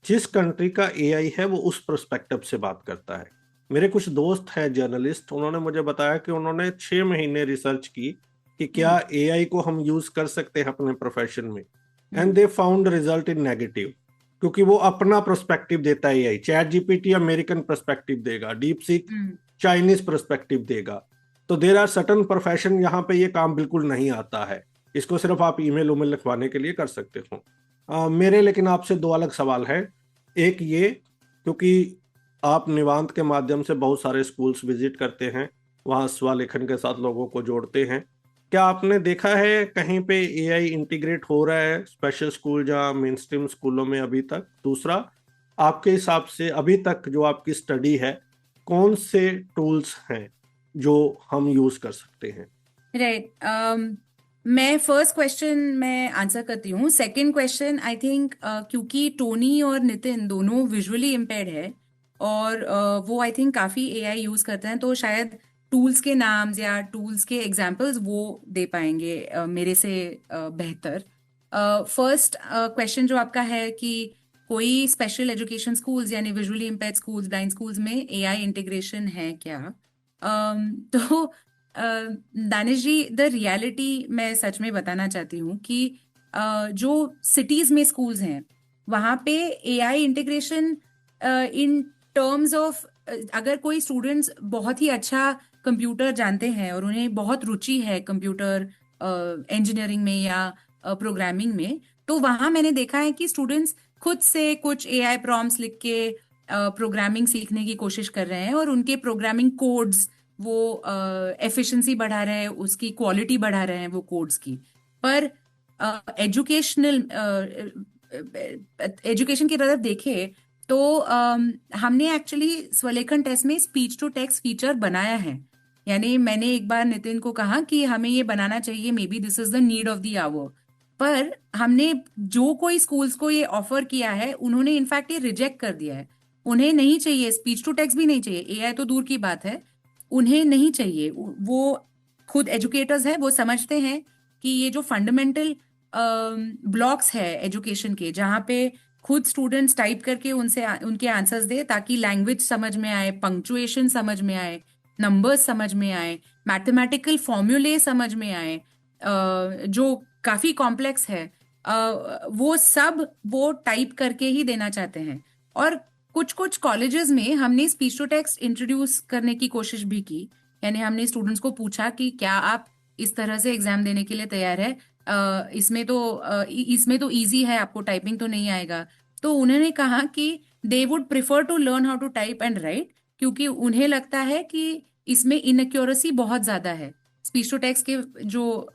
जिस कंट्री का एआई है वो उस पर्सपेक्टिव से बात करता है। मेरे कुछ दोस्त हैं जर्नलिस्ट, उन्होंने मुझे बताया कि उन्होंने 6 महीने रिसर्च की कि क्या एआई को हम यूज कर सकते हैं अपने प्रोफेशन में, and they found result in negative, क्योंकि वो अपना पर्सपेक्टिव देता है। AI chat GPT American perspective देगा, डीप सीक चाइनीज पर्सपेक्टिव देगा। तो देर आर सर्टन प्रोफेशन यहाँ पे ये काम बिल्कुल नहीं आता है, इसको सिर्फ आप ईमेल उमेल लिखवाने के लिए कर सकते हो। मेरे लेकिन आपसे दो अलग सवाल है। एक ये, क्योंकि आप निवांत के माध्यम से बहुत सारे स्कूल्स विजिट करते हैं, वहाँ स्वलेखन के साथ लोगों को जोड़ते हैं, क्या आपने देखा है कहीं पे एआई इंटीग्रेट हो रहा है स्पेशल स्कूल या मेन स्ट्रीम स्कूलों में अभी तक? दूसरा, आपके हिसाब से अभी तक जो आपकी स्टडी है, कौन से टूल्स हैं जो हम यूज कर सकते हैं? राइट। मैं फर्स्ट क्वेश्चन मैं आंसर करती हूँ। सेकंड क्वेश्चन आई थिंक क्योंकि टोनी और नितिन दोनों विजुअली इम्पेयर्ड है और वो आई थिंक काफ़ी एआई यूज़ करते हैं, तो शायद टूल्स के नाम्स या टूल्स के एग्जांपल्स वो दे पाएंगे मेरे से बेहतर। फर्स्ट क्वेश्चन जो आपका है कि कोई स्पेशल एजुकेशन स्कूल्स यानी visually impaired schools, blind schools में एआई इंटीग्रेशन है क्या? तो दानिश जी, द रियलिटी मैं सच में बताना चाहती हूँ कि जो सिटीज में स्कूल्स हैं वहाँ पे AI integration in terms of, अगर कोई स्टूडेंट्स बहुत ही अच्छा कंप्यूटर जानते हैं और उन्हें बहुत रुचि है कंप्यूटर इंजीनियरिंग में या प्रोग्रामिंग में, तो वहाँ मैंने देखा है कि स्टूडेंट्स खुद से कुछ एआई प्रॉम्प्ट्स लिख के प्रोग्रामिंग सीखने की कोशिश कर रहे हैं और उनके प्रोग्रामिंग कोड्स वो एफिशिएंसी बढ़ा रहे हैं, उसकी क्वालिटी बढ़ा रहे हैं वो कोड्स की। पर एजुकेशन की तरफ देखे तो हमने एक्चुअली स्वलेखन टेस्ट में स्पीच टू टेक्स्ट फीचर बनाया है। यानी मैंने एक बार नितिन को कहा कि हमें ये बनाना चाहिए, maybe this is the need of the hour. पर हमने जो कोई स्कूल्स को ये ऑफर किया है उन्होंने इनफैक्ट ये रिजेक्ट कर दिया है। उन्हें नहीं चाहिए, स्पीच टू टेक्स्ट भी नहीं चाहिए, एआई तो दूर की बात है, उन्हें नहीं चाहिए। वो खुद एजुकेटर्स हैं, वो समझते हैं कि ये जो फंडामेंटल ब्लॉक्स है एजुकेशन के, जहाँ पे खुद स्टूडेंट्स टाइप करके उनसे उनके आंसर्स दे ताकि लैंग्वेज समझ में आए, पंक्चुएशन समझ में आए, नंबर्स समझ में आए, मैथमेटिकल फॉर्मूले समझ में आए, जो काफी कॉम्प्लेक्स है, वो सब वो टाइप करके ही देना चाहते हैं। और कुछ कुछ कॉलेजेस में हमने स्पीच टू टेक्स्ट इंट्रोड्यूस करने की कोशिश भी की। यानी हमने स्टूडेंट्स को पूछा कि क्या आप इस तरह से एग्जाम देने के लिए तैयार है, इसमें तो इजी है, आपको टाइपिंग तो नहीं आएगा। तो उन्होंने कहा कि they would prefer to learn how to type and write, क्योंकि उन्हें लगता है कि इसमें इनएक्यूरेसी बहुत ज्यादा है। स्पीच टू टेक्स्ट के जो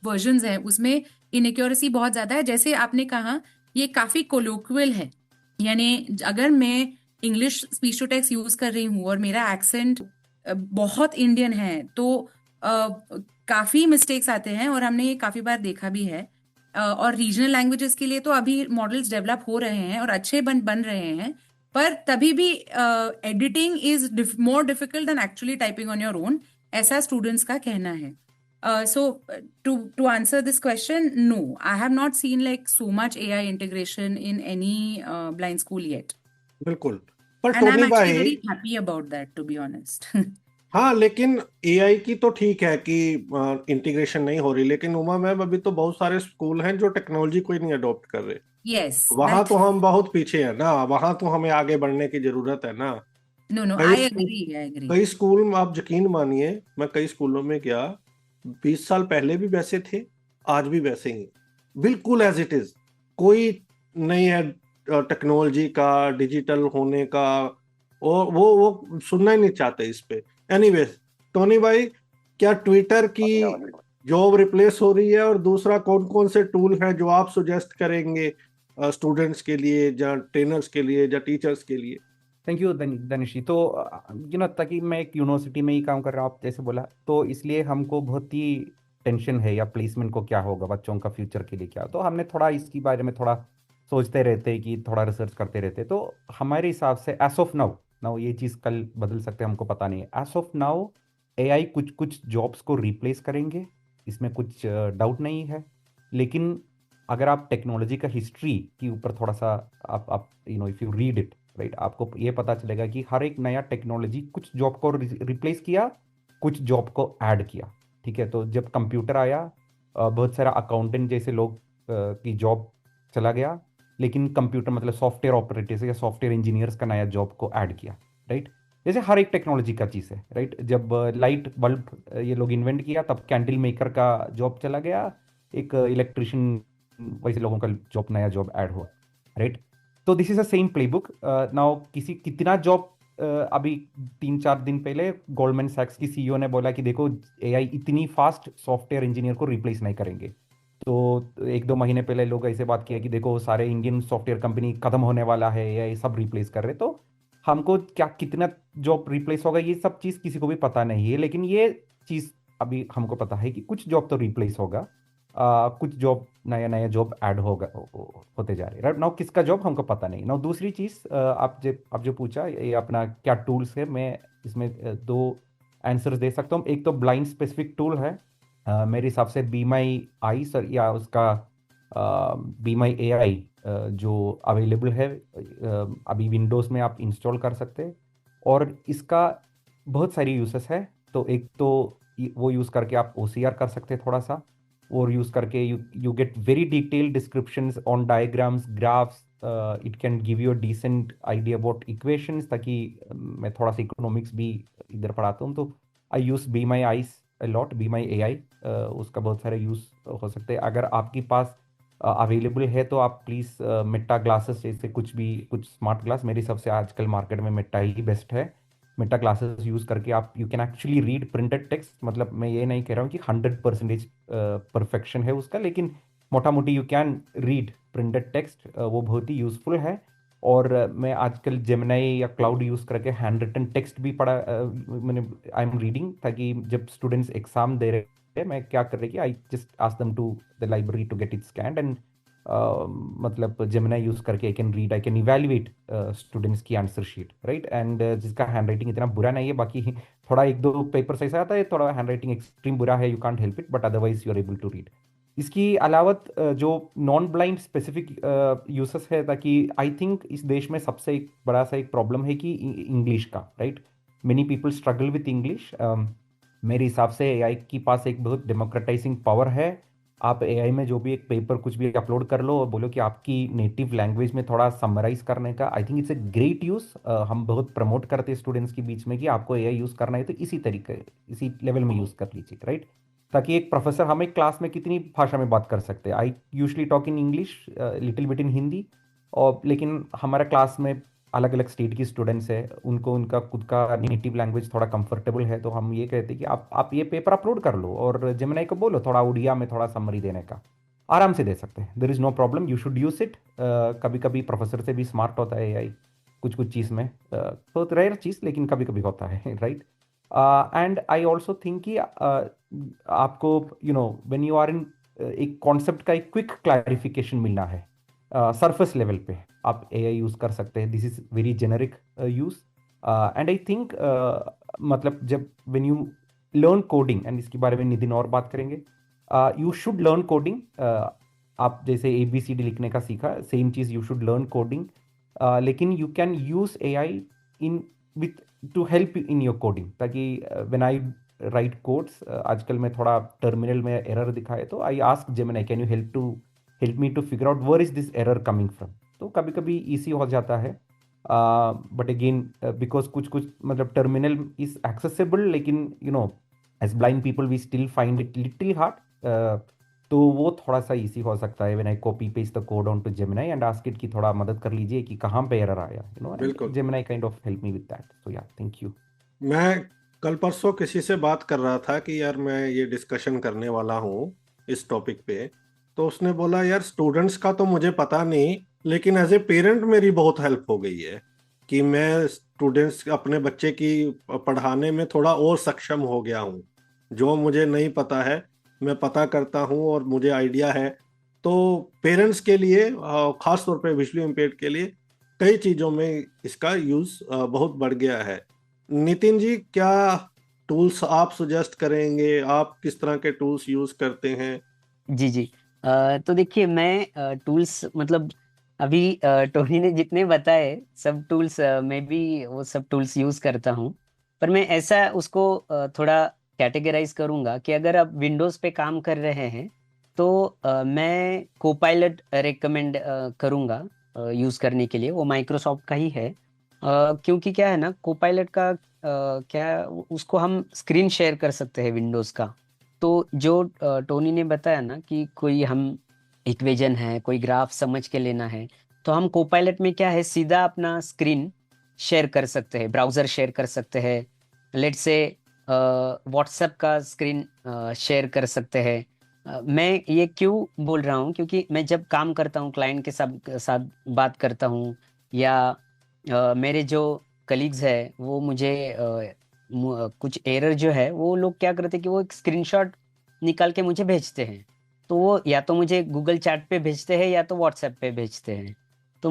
वर्जन्स हैं उसमें इनएक्यूरेसी बहुत ज्यादा है। जैसे आपने कहा, ये काफी कोलोक्वियल है। यानी अगर मैं English speech to text use कर रही हूँ और मेरा एक्सेंट बहुत इंडियन है तो काफी मिस्टेक्स आते हैं, और हमने ये काफी बार देखा भी है। और रीजनल लैंग्वेजेस के लिए तो अभी मॉडल्स डेवलप हो रहे हैं और अच्छे बन रहे हैं, पर तभी भी editing is more difficult than actually typing on your own, ऐसा स्टूडेंट्स का कहना है। So to answer this question, no, I have not seen like so much AI integration in any blind school yet. बिल्कुल, पर And I'm Tony actually भाई, very happy about that, to be honest. हाँ लेकिन AI की तो ठीक है कि इंटीग्रेशन नहीं हो रही, लेकिन उमा मैम अभी तो बहुत सारे स्कूल हैं जो टेक्नोलॉजी को ही नहीं अडॉप्ट कर रहे। Yes, वहां that तो हम बहुत पीछे हैं ना, वहां तो हमें आगे बढ़ने की जरूरत है ना। no, कई I school agree, I agree. कई स्कूल में आप यकीन मानिए, मैं कई स्कूलों में गया, 20 साल पहले भी वैसे थे, आज भी वैसे ही हैं। बिल्कुल एज इट इज, कोई नहीं है टेक्नोलॉजी का, डिजिटल होने का, और वो सुनना ही नहीं चाहते इस पे। एनीवेज, टोनी भाई, क्या ट्विटर की जॉब रिप्लेस हो रही है? और दूसरा, कौन कौन से टूल हैं जो आप सुजेस्ट करेंगे स्टूडेंट्स के लिए, या ट्रेनर्स के लिए, या टीचर्स के लिए? थैंक यू दानिशी। तो ताकि मैं एक यूनिवर्सिटी में ही काम कर रहा हूँ, आप जैसे बोला, तो इसलिए हमको बहुत ही टेंशन है या प्लेसमेंट को क्या होगा, बच्चों का फ्यूचर के लिए क्या। तो हमने थोड़ा इसके बारे में थोड़ा सोचते रहते कि थोड़ा रिसर्च करते रहते। तो हमारे हिसाब से एस ऑफ नाउ नाउ ये चीज़ कल बदल सकते हैं, हमको पता नहीं है। एस ऑफ नाउ एआई कुछ कुछ जॉब्स को रिप्लेस करेंगे, इसमें कुछ डाउट नहीं है। लेकिन अगर आप टेक्नोलॉजी का हिस्ट्री के ऊपर थोड़ा सा आप if you read it right, आपको ये पता चलेगा कि हर एक नया टेक्नोलॉजी कुछ जॉब को रिप्लेस किया, कुछ जॉब को ऐड किया। ठीक है, तो जब कंप्यूटर आया, बहुत सारा अकाउंटेंट जैसे लोग की जॉब चला गया, लेकिन कंप्यूटर मतलब सॉफ्टवेयर ऑपरेटर्स या सॉफ्टवेयर इंजीनियर्स का नया जॉब को ऐड किया। राइट, जैसे हर एक टेक्नोलॉजी का चीज़ है। राइट, जब लाइट बल्ब ये लोग इन्वेंट किया, तब कैंडल मेकर का जॉब चला गया, एक इलेक्ट्रिशियन वैसे लोगों का जॉब, नया जॉब ऐड हुआ। राइट, तो this is a same playbook. Now कितना जॉब अभी 3-4 दिन पहले गोल्डमैन सैक्स की सीईओ ने बोला कि देखो एआई इतनी फास्ट सॉफ्टवेयर इंजीनियर को रिप्लेस नहीं करेंगे। तो 1-2 महीने पहले लोग ऐसे बात किया कि देखो सारे इंडियन सॉफ्टवेयर कंपनी खत्म होने वाला है, एआई सब रिप्लेस कर रहे। तो हमको क्या कितना जॉब रिप्लेस होगा ये सब चीज़ किसी को भी पता नहीं है, लेकिन ये चीज़ अभी हमको पता है कि कुछ जॉब तो रिप्लेस होगा, कुछ जॉब नया जॉब ऐड होगा होते जा रहे। राइट, नाउ किसका जॉब हमको पता नहीं। नाउ दूसरी चीज़, आप जो पूछा ये अपना क्या टूल्स है, मैं इसमें 2 आंसर्स दे सकता हूँ। एक तो ब्लाइंड स्पेसिफिक टूल है, मेरे हिसाब से बी माई आई सर, या उसका बी माई एआई जो अवेलेबल है अभी विंडोज़ में, आप इंस्टॉल कर सकते हैं। और इसका बहुत सारी यूसेस है। तो एक तो वो यूज़ करके आप OCR कर सकते हैं थोड़ा सा, और यूज़ करके you get very detailed descriptions on diagrams, graphs. It can give you a decent idea about equations, ताकि मैं थोड़ा सा इकोनॉमिक्स भी इधर पढ़ाता हूँ। तो I use Be My Eyes a lot, Be My AI, उसका बहुत सारे यूज़ हो सकते हैं। अगर आपके पास अवेलेबल है तो आप प्लीज़ मेटा ग्लासेस जैसे कुछ स्मार्ट ग्लास, मेरे हिसाब से आजकल मार्केट में मेटा ही बेस्ट है। मेटा ग्लासेस यूज़ करके आप you can actually read printed text. मतलब मैं ये नहीं कह रहा हूँ कि 100% परफेक्शन है उसका, लेकिन मोटा मोटी you can read printed text, वो बहुत ही यूज़फुल है। और मैं आजकल जेमिनाई या क्लाउड यूज़ करके हैंड रिटन टेक्स्ट भी पढ़ा, मैंने आई एम रीडिंग, ताकि जब स्टूडेंट्स एग्जाम दे रहे हैं, मैं क्या कर रही कि I just ask them to the library to get it scanned, and मतलब जेमिनाई यूज़ करके आई कैन इवेल्युएट स्टूडेंट्स की आंसर शीट। राइट, एंड जिसका हैंड राइटिंग इतना बुरा नहीं है, बाकी थोड़ा 1-2 पेपर्स ऐसा आता है, थोड़ा हैंड राइटिंग एक्सट्रीम बुरा है, you can't help it, but otherwise you are able to read. इसकी अलावा जो नॉन ब्लाइंड स्पेसिफिक यूसेस है, ताकि आई थिंक इस देश में सबसे एक बड़ा सा एक प्रॉब्लम है कि इंग्लिश का। Right, many people struggle with English. मेरे हिसाब से एआई के पास एक बहुत डेमोक्रेटाइजिंग पावर है। आप एआई में जो भी एक पेपर कुछ भी अपलोड कर लो और बोलो कि आपकी नेटिव लैंग्वेज में थोड़ा समराइज करने का, आई think it's a great use. हम बहुत प्रमोट करते हैं स्टूडेंट्स के बीच में कि आपको एआई यूज़ करना है तो इसी तरीके, इसी लेवल में यूज़ कर लीजिए। राइट, ताकि एक प्रोफेसर, हम एक क्लास में कितनी भाषा में बात कर सकते हैं। I usually talk in English, little bit इन हिंदी, और लेकिन हमारे क्लास में अलग अलग स्टेट की स्टूडेंट्स है, उनको उनका खुद का नेटिव लैंग्वेज थोड़ा कंफर्टेबल है। तो हम ये कहते हैं कि आप ये पेपर अपलोड कर लो और जेमिनाई को बोलो थोड़ा उड़िया में थोड़ा समरी देने का, आराम से दे सकते हैं। There is no problem, you should use it. कभी कभी प्रोफेसर से भी स्मार्ट होता है एआई कुछ चीज़ में, बहुत रेयर चीज़, लेकिन कभी कभी होता है। Right, and I also think कि आपको व्हेन यू आर इन एक कॉन्सेप्ट का एक क्विक क्लैरिफिकेशन मिलना है सरफेस लेवल पे, आप एआई यूज़ कर सकते हैं। This is very generic use, and I think मतलब जब when you learn coding, and इसके बारे में नितिन और बात करेंगे, यू शुड लर्न कोडिंग। आप जैसे ABCD लिखने का सीखा, सेम चीज़ यू शुड लर्न कोडिंग, लेकिन you can use AI in with to help in your coding, ताकि व्हेन आई राइट कोड्स, आजकल मैं थोड़ा टर्मिनल में एरर दिखाए तो I ask Gemini can you help me to figure out where is this error coming from. तो कभी कभी इजी हो जाता है, बट अगेन बिकॉज कुछ कुछ मतलब टर्मिनल इज एक्सेसिबल, लेकिन you know as blind people we still find it little hard. तो वो थोड़ा सा इजी हो सकता है when I copy paste the code on to Gemini and ask it कि थोड़ा मदद कर लीजिए कि कहाँ पे एरर आया, यू नो, एंड बिल्कुल। Gemini kind of help me with that. So yeah, thank you. मैं कल परसों किसी से बात कर रहा था कि यार मैं ये डिस्कशन करने वाला हूँ इस टॉपिक पे, तो उसने बोला यार स्टूडेंट्स का तो मुझे पता नहीं, लेकिन एज ए पेरेंट मेरी बहुत हेल्प हो गई है कि मैं स्टूडेंट्स अपने बच्चे की पढ़ाने में थोड़ा और सक्षम हो गया हूँ। जो मुझे नहीं पता है मैं पता करता हूँ और मुझे आइडिया है। तो पेरेंट्स के लिए खास तौर पे विजुअली इम्पेयर्ड के लिए कई चीज़ों में इसका यूज़ बहुत बढ़ गया है। नितिन जी, क्या टूल्स आप सजेस्ट करेंगे? आप किस तरह के टूल्स यूज़ करते हैं? जी जी। तो देखिए, मैं टूल्स मतलब अभी टोनी ने जितने बताए सब टूल्स, मैं भी वो सब टूल्स यूज़ करता हूँ। पर मैं ऐसा उसको थोड़ा कैटेगराइज करूँगा कि अगर आप विंडोज़ पे काम कर रहे हैं तो मैं कोपायलट रेकमेंड करूँगा यूज़ करने के लिए। वो माइक्रोसॉफ्ट का ही है। क्योंकि क्या है ना, कोपायलट का क्या उसको हम स्क्रीन शेयर कर सकते हैं विंडोज़ का। तो जो टोनी ने बताया ना कि कोई हम इक्वेशन है, कोई ग्राफ समझ के लेना है, तो हम कोपायलट में क्या है सीधा अपना स्क्रीन शेयर कर सकते हैं, ब्राउज़र शेयर कर सकते हैं। लेट्स से व्हाट्सएप का स्क्रीन शेयर कर सकते हैं। मैं ये क्यों बोल रहा हूँ, क्योंकि मैं जब काम करता हूँ क्लाइंट के साथ बात करता हूँ, या मेरे जो कलीग्स है वो मुझे कुछ एरर जो है वो लोग क्या करते हैं कि वो एक स्क्रीनशॉट निकाल के मुझे भेजते हैं। तो वो या तो मुझे गूगल चैट पे भेजते हैं या तो व्हाट्सएप पे भेजते हैं। तो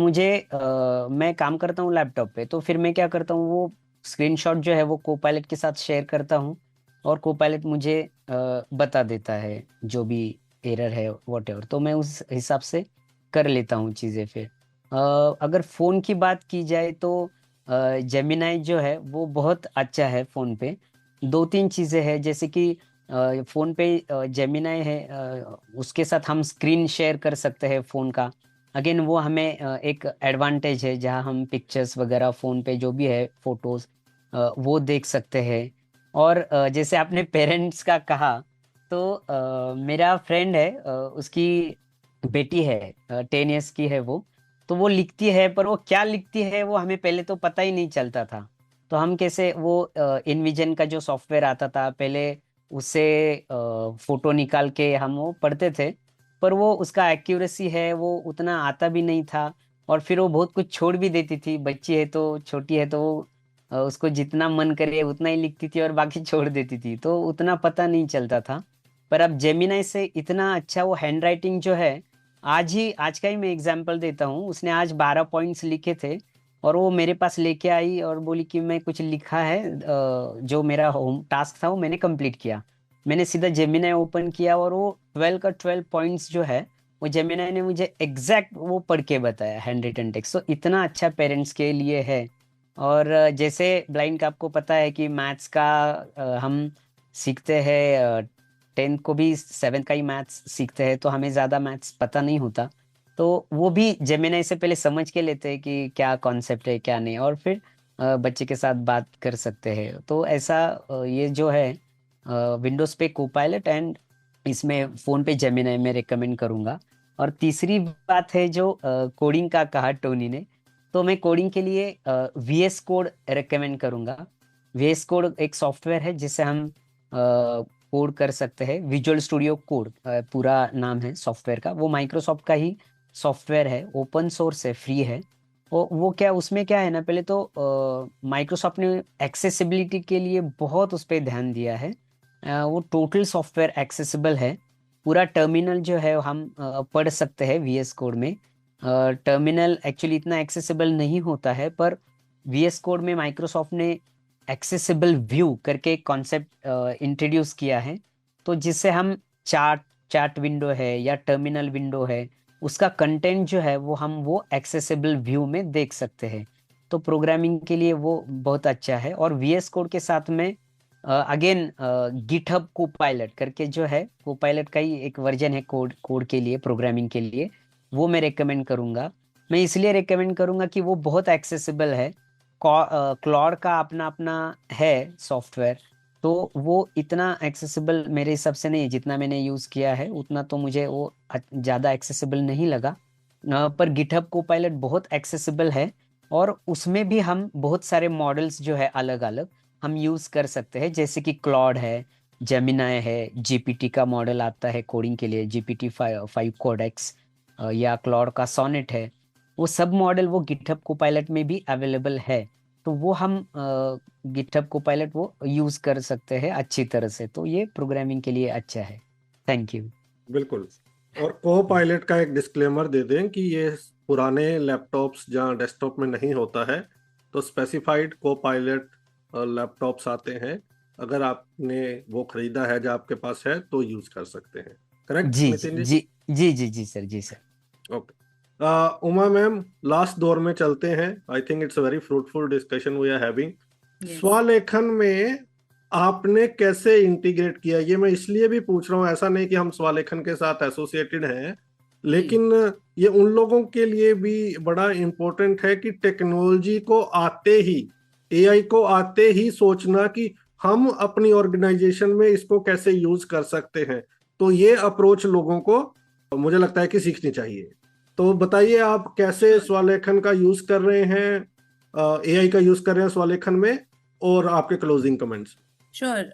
मैं काम करता हूँ लैपटॉप पे, तो फिर मैं क्या करता हूँ वो स्क्रीनशॉट जो है वो कोपायलट के साथ शेयर करता हूँ और कोपायलट मुझे बता देता है जो भी एरर है व्हाटएवर। तो मैं उस हिसाब से कर लेता हूँ चीज़ें। फिर अगर फ़ोन की बात की जाए तो जेमिनाई जो है वो बहुत अच्छा है फ़ोन पे। 2-3 चीज़ें हैं, जैसे कि फ़ोन पे जेमिनाई है, उसके साथ हम स्क्रीन शेयर कर सकते हैं फ़ोन का। अगेन वो हमें एक एडवांटेज है, जहाँ हम पिक्चर्स वगैरह फ़ोन पे जो भी है फ़ोटोज़ वो देख सकते हैं। और जैसे आपने पेरेंट्स का कहा, तो मेरा फ्रेंड है, उसकी बेटी है, 10 इयर्स की है वो। तो वो लिखती है, पर वो क्या लिखती है वो हमें पहले तो पता ही नहीं चलता था। तो हम कैसे वो इनविजन का जो सॉफ्टवेयर आता था पहले, उससे फोटो निकाल के हम वो पढ़ते थे, पर वो उसका एक्यूरेसी है वो उतना आता भी नहीं था। और फिर वो बहुत कुछ छोड़ भी देती थी, बच्ची है तो छोटी है तो वो उसको जितना मन करे उतना ही लिखती थी और बाकी छोड़ देती थी, तो उतना पता नहीं चलता था। पर अब जेमिनाई से इतना अच्छा वो हैंड राइटिंग जो है, आज का ही मैं एग्जांपल देता हूँ। उसने आज 12 पॉइंट्स लिखे थे और वो मेरे पास लेके आई और बोली कि मैं कुछ लिखा है, जो मेरा होम टास्क था वो मैंने कंप्लीट किया। मैंने सीधा जेमिनाई ओपन किया और वो 12 का 12 पॉइंट्स जो है वो जेमिनाई ने मुझे एग्जैक्ट वो पढ़ के बताया, हैंड रिटन टेक्स्ट। तो इतना अच्छा पेरेंट्स के लिए है। और जैसे ब्लाइंड का आपको पता है कि मैथ्स का हम सीखते हैं, 10th को भी 7th का ही मैथ्स सीखते हैं, तो हमें ज़्यादा मैथ्स पता नहीं होता। तो वो भी जेमिनाई से पहले समझ के लेते हैं कि क्या कॉन्सेप्ट है क्या नहीं, और फिर बच्चे के साथ बात कर सकते हैं। तो ऐसा ये जो है विंडोज़ पे कोपायलट, एंड इसमें फ़ोन पे जेमिनाई मैं रिकमेंड करूँगा। और तीसरी बात है जो कोडिंग का कहा टोनी ने, तो मैं कोडिंग के लिए वीएस कोड रिकमेंड करूँगा। वीएस कोड एक सॉफ्टवेयर है जिससे हम कोड कर सकते हैं। विजुअल स्टूडियो कोड पूरा नाम है सॉफ्टवेयर का। वो माइक्रोसॉफ्ट का ही सॉफ्टवेयर है, ओपन सोर्स है, फ्री है। वो क्या, उसमें क्या है ना, पहले तो माइक्रोसॉफ्ट ने एक्सेसिबिलिटी के लिए बहुत उस पर ध्यान दिया है। वो टोटल सॉफ्टवेयर एक्सेसिबल है। पूरा टर्मिनल जो है हम पढ़ सकते हैं वीएस कोड में। टर्मिनल एक्चुअली इतना एक्सेसिबल नहीं होता है, पर वीएस कोड में माइक्रोसॉफ्ट ने एक्सेसिबल व्यू करके एक कॉन्सेप्ट इंट्रोड्यूस किया है। तो जिससे हम चार्ट विंडो है या टर्मिनल विंडो है, उसका कंटेंट जो है वो हम वो एक्सेसिबल व्यू में देख सकते हैं। तो प्रोग्रामिंग के लिए वो बहुत अच्छा है। और VS कोड के साथ में अगेन गिटहब कोपायलट करके जो है, कोपायलट का ही एक वर्जन है कोड के लिए, प्रोग्रामिंग के लिए, वो मैं रेकमेंड करूंगा। मैं इसलिए रेकमेंड करूंगा कि वो बहुत एक्सेसिबल है। क्लॉड का अपना अपना है सॉफ्टवेयर, तो वो इतना एक्सेसिबल मेरे हिसाब से नहीं है। जितना मैंने यूज़ किया है उतना तो मुझे वो ज़्यादा एक्सेसिबल नहीं लगा। पर गिटहब कोपायलट बहुत एक्सेसिबल है, और उसमें भी हम बहुत सारे मॉडल्स जो है अलग अलग हम यूज़ कर सकते हैं। जैसे कि क्लॉड है, जेमिनाई है, GPT का मॉडल आता है कोडिंग के लिए, GPT-5 कोडेक्स, या क्लॉड का सोनेट है। वो सब मॉडल वो गिटहब कोपायलट में भी अवेलेबल है। तो वो हम गिटहब कोपायलट वो यूज़ कर सकते हैं अच्छी तरह से। तो ये प्रोग्रामिंग के लिए अच्छा है। Thank you. बिल्कुल। और को पायलट का एक डिस्क्लेमर दे दें कि ये पुराने लैपटॉप्स जहाँ डेस्कटॉप में नहीं होता है, तो स्पेसिफाइड को पायलट लैपटॉप्स आते हैं। अगर आपने वो खरीदा है जो आपके पास है तो यूज कर सकते हैं। करेक्ट जी नितिन जी? जी जी जी जी सर, जी sir. Okay. Uma ma'am, last दौर में चलते हैं। I think it's a very fruitful discussion we are having. Yes. Swalekhan में आपने कैसे इंटीग्रेट किया? ये मैं इसलिए भी पूछ रहा हूँ, ऐसा नहीं कि हम स्वलेखन के साथ एसोसिएटेड हैं, लेकिन ये उन लोगों के लिए भी बड़ा इम्पोर्टेंट है कि टेक्नोलॉजी को आते ही, AI को आते ही सोचना कि हम अपनी ऑर्गेनाइजेशन में इसको कैसे यूज कर सकते हैं। तो ये अप्रोच लोगों को मुझे लगता है कि सीखनी चाहिए। तो बताइए आप कैसे स्वलेखन का यूज कर रहे हैं, AI का यूज कर रहे हैं स्वलेखन में, और आपके closing comments. Sure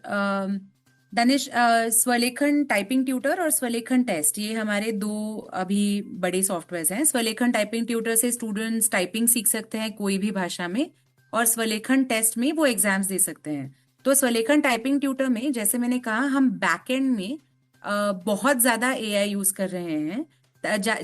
Danish, Swalekhan typing tutor और स्वलेखन टेस्ट, ये हमारे दो अभी बड़े सॉफ्टवेयर हैं। स्वलेखन टाइपिंग ट्यूटर से स्टूडेंट्स टाइपिंग सीख सकते हैं कोई भी भाषा में, और स्वलेखन टेस्ट में वो एग्जाम्स दे सकते हैं। तो स्वलेखन टाइपिंग ट्यूटर में, जैसे मैंने कहा, हम बैकएंड में बहुत ज्यादा AI यूज कर रहे हैं।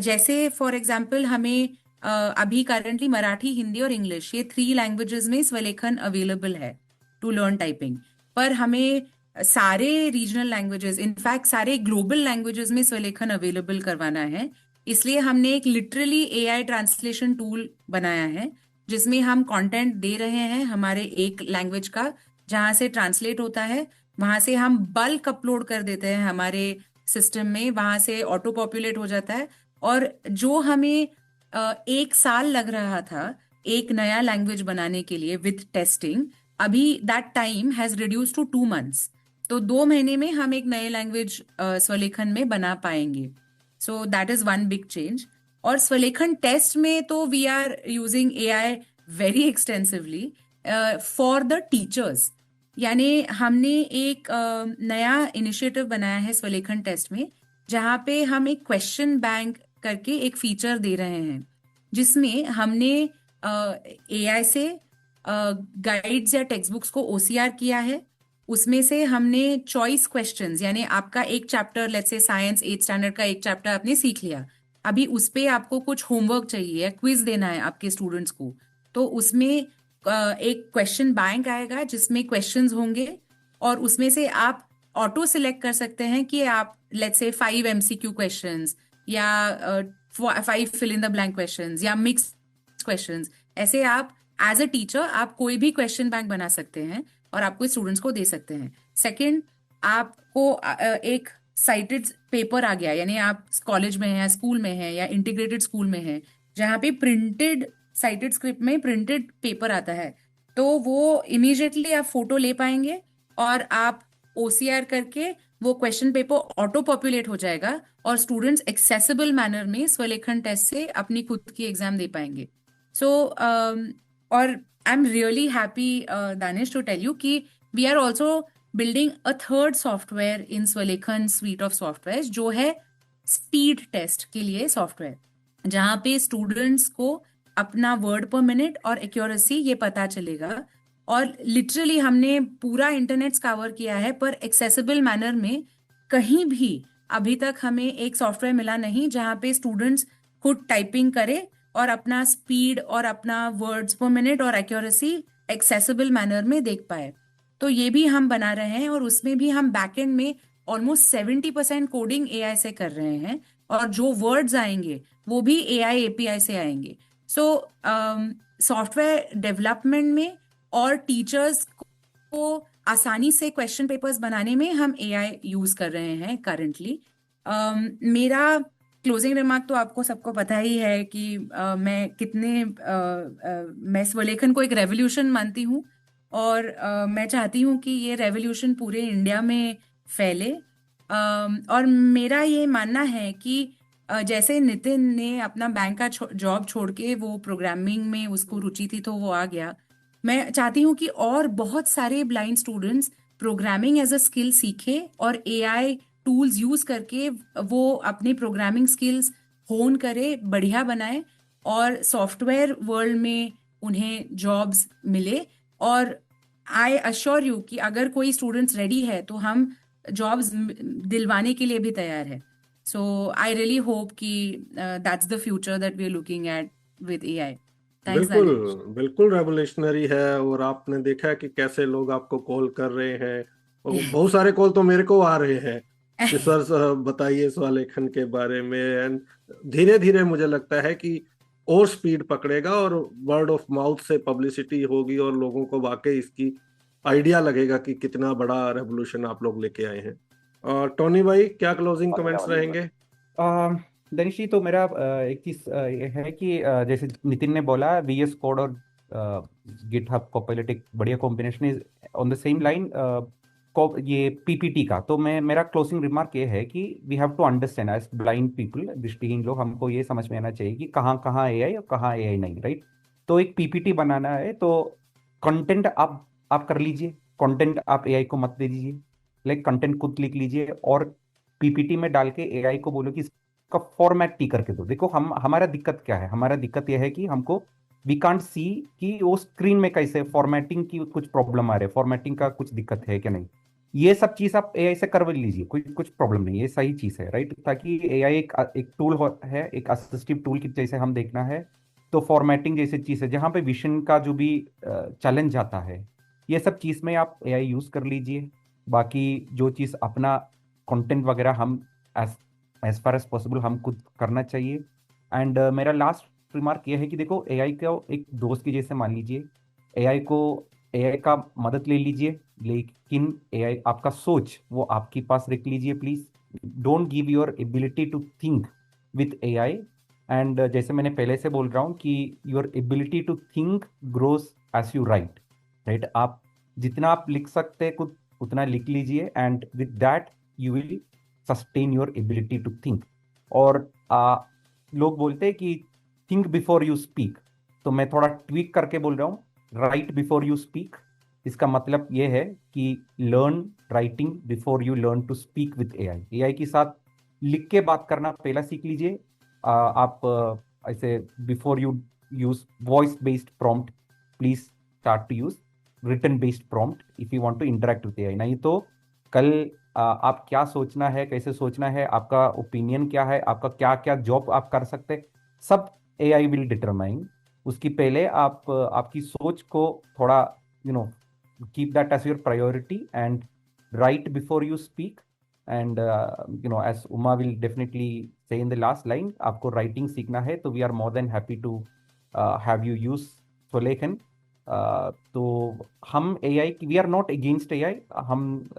जैसे फॉर एग्जाम्पल हमें अभी करंटली मराठी, हिंदी और इंग्लिश, ये 3 लैंग्वेजेस में स्वलेखन अवेलेबल है टू लर्न टाइपिंग। पर हमें सारे रीजनल लैंग्वेजेस, इनफैक्ट सारे ग्लोबल लैंग्वेजेस में स्वलेखन अवेलेबल करवाना है। इसलिए हमने एक लिटरली AI ट्रांसलेशन टूल बनाया है, जिसमें हम कंटेंट दे रहे हैं हमारे एक लैंग्वेज का, जहां से ट्रांसलेट होता है, वहां से हम बल्क अपलोड कर देते हैं हमारे सिस्टम में, वहां से ऑटो पॉपुलेट हो जाता है। और जो हमें 1 साल लग रहा था एक नया लैंग्वेज बनाने के लिए विथ टेस्टिंग, अभी that time has reduce to 2 months। तो 2 महीने में हम एक नए लैंग्वेज स्वलेखन में बना पाएंगे। So that is one big change. और स्वलेखन टेस्ट में तो we are using AI very extensively for the teachers. यानी हमने एक नया इनिशिएटिव बनाया है स्वलेखन टेस्ट में, जहां पे हम एक क्वेश्चन बैंक करके एक फीचर दे रहे हैं, जिसमें हमने AI से गाइड्स या टेक्स्ट बुक्स को OCR किया है। उसमें से हमने चॉइस क्वेश्चंस, यानी आपका एक chapter, let's say science 8th standard का एक चैप्टर आपने सीख लिया, अभी उस पे आपको कुछ होमवर्क चाहिए, क्विज देना है आपके स्टूडेंट्स को, तो उसमें एक क्वेश्चन बैंक आएगा जिसमें क्वेश्चंस होंगे, और उसमें से आप ऑटो सिलेक्ट कर सकते हैं कि आप लेट्स से 5 MCQ क्वेश्चंस, या 5 fill in the blank questions, या मिक्स क्वेश्चंस। ऐसे आप एज अ टीचर आप कोई भी क्वेश्चन बैंक बना सकते हैं और आपको स्टूडेंट्स को दे सकते हैं। सेकंड, आपको एक साइटेड पेपर आ गया, यानी आप कॉलेज में हैं या स्कूल में हैं या इंटीग्रेटेड स्कूल में हैं, जहाँ पे प्रिंटेड साइटेड स्क्रिप्ट में प्रिंटेड पेपर आता है, तो वो इमीडिएटली आप फोटो ले पाएंगे और आप OCR करके वो क्वेश्चन पेपर ऑटो पॉपुलेट हो जाएगा, और स्टूडेंट्स एक्सेसिबल मैनर में स्वलेखन टेस्ट से अपनी खुद की एग्जाम दे पाएंगे। सो और I am really happy Danish to tell you कि we are also building a third software in Swalekhan suite of software, जो है स्पीड टेस्ट के लिए सॉफ्टवेयर, जहां पे स्टूडेंट्स को अपना वर्ड पर मिनट और एक्यूरेसी ये पता चलेगा। और लिटरली हमने पूरा इंटरनेट कवर किया है, पर एक्सेसिबल मैनर में कहीं भी अभी तक हमें एक सॉफ्टवेयर मिला नहीं जहां पे स्टूडेंट्स खुद टाइपिंग करे और अपना स्पीड और अपना वर्ड्स पर मिनट और एक्यूरेसी एक्सेसिबल मैनर में देख पाए। तो ये भी हम बना रहे हैं, और उसमें भी हम बैकएंड में ऑलमोस्ट 70% कोडिंग AI से कर रहे हैं, और जो वर्ड्स आएंगे वो भी AI API से आएंगे। सो सॉफ्टवेयर डेवलपमेंट में और टीचर्स को आसानी से क्वेश्चन पेपर्स बनाने में हम एआई यूज कर रहे हैं करंटली। मेरा क्लोजिंग रिमार्क तो आपको सबको पता ही है कि मैं स्वलेखन को एक रेवोल्यूशन मानती हूँ, और मैं चाहती हूँ कि ये रेवोल्यूशन पूरे इंडिया में फैले। और मेरा ये मानना है कि जैसे नितिन ने अपना बैंक का जॉब छोड़ के वो प्रोग्रामिंग में उसको रुचि थी तो वो आ गया, मैं चाहती हूँ कि और बहुत सारे blind students programming as a skill सीखे और एआई टूल्स यूज करके वो अपने प्रोग्रामिंग स्किल्स होन करे, बढ़िया बनाए, और सॉफ्टवेयर वर्ल्ड में उन्हें जॉब्स मिले। और आई अश्योर यू कि अगर कोई स्टूडेंट्स रेडी है तो हम जॉब्स दिलवाने के लिए भी तैयार है। सो आई रियली होप कि that's the future that we are looking at with AI. Thanks बिल्कुल दानिश। बिल्कुल रेवोल्यूशनरी है। और आपने देखा है कि कैसे लोग आपको कॉल कर रहे हैं, और बहुत सारे कॉल तो मेरे को आ रहे हैं कि सर बताइए स्वलेखन के बारे में। एंड धीरे धीरे मुझे लगता है कि और स्पीड पकड़ेगा और वर्ड ऑफ माउथ से पब्लिसिटी होगी और लोगों को वाकई इसकी आइडिया लगेगा कि कितना बड़ा रेवोल्यूशन आप लोग लेके आए हैं। और टोनी भाई, क्या क्लोजिंग कमेंट्स रहेंगे? दनिश जी, तो मेरा एक चीज ये है कि जैसे नितिन ने बोला, VS कोड और गिटहब कॉपिलट एक बढ़िया combination is on the same line ये PPT का। तो मेरा क्लोजिंग रिमार्क ये है कि we have to understand as blind people, दृष्टिहीन लोग, हमको ये समझ में आना चाहिए कि कहाँ कहाँ AI और कहाँ AI नहीं, राइट। तो एक PPT बनाना है तो कंटेंट आप कर लीजिए, कंटेंट आप AI को मत दे दीजिए, लाइक कंटेंट खुद लिख लीजिए और PPT में डाल के AI को बोलो कि का फॉर्मेट टी करके दो। देखो हमारा दिक्कत क्या है, हमारा दिक्कत यह है कि हमको वी कांट सी कि वो स्क्रीन में कैसे फॉर्मेटिंग की कुछ प्रॉब्लम आ रहे, फॉर्मेटिंग का कुछ दिक्कत है क्या नहीं। ये सब चीज आप AI से करवा लीजिए, कुछ प्रॉब्लम नहीं, ये सही चीज है, राइट। ताकि AI एक टूल है, एक असिस्टिव टूल की जैसे हम देखना है। तो फॉर्मेटिंग जैसी चीज है जहाँ पे विजन का जो भी चैलेंज आता है, ये सब चीज में आप AI यूज कर लीजिए। बाकी जो चीज अपना कंटेंट वगैरह हम एज फार एज पॉसिबल हम खुद करना चाहिए। एंड मेरा लास्ट रिमार्क ये है कि देखो AI को एक दोस्त की जैसे मान लीजिए, AI का मदद ले लीजिए, लेकिन AI आपका सोच वो आपके पास रख लीजिए please. Don't give your ability to think with AI। And जैसे मैंने पहले से बोल रहा हूँ कि your ability to think grows as you write, right. आप जितना आप लिख सकते हैं खुद उतना लिख लीजिए, and with that you will sustain your ability to think. और लोग बोलते हैं कि थिंक बिफोर यू स्पीक, तो मैं थोड़ा ट्वीक करके बोल रहा हूँ, राइट बिफोर यू स्पीक। इसका मतलब ये है कि learn writing before you learn to speak with AI के साथ लिख के बात करना पहला सीख लीजिए। आप ऐसे before you use voice based prompt, please start to use written based prompt if you want to interact with AI। नहीं तो कल आप क्या सोचना है, कैसे सोचना है, आपका ओपिनियन क्या है, आपका क्या क्या जॉब आप कर सकते हैं, सब AI विल डिटरमाइन। उसकी पहले आप आपकी सोच को थोड़ा keep that as your priority and write before you speak. And as Uma will definitely say in the last line, आपको राइटिंग सीखना है तो we are more than happy to have you use Swalekhan. तो हम AI की, we are not against AI।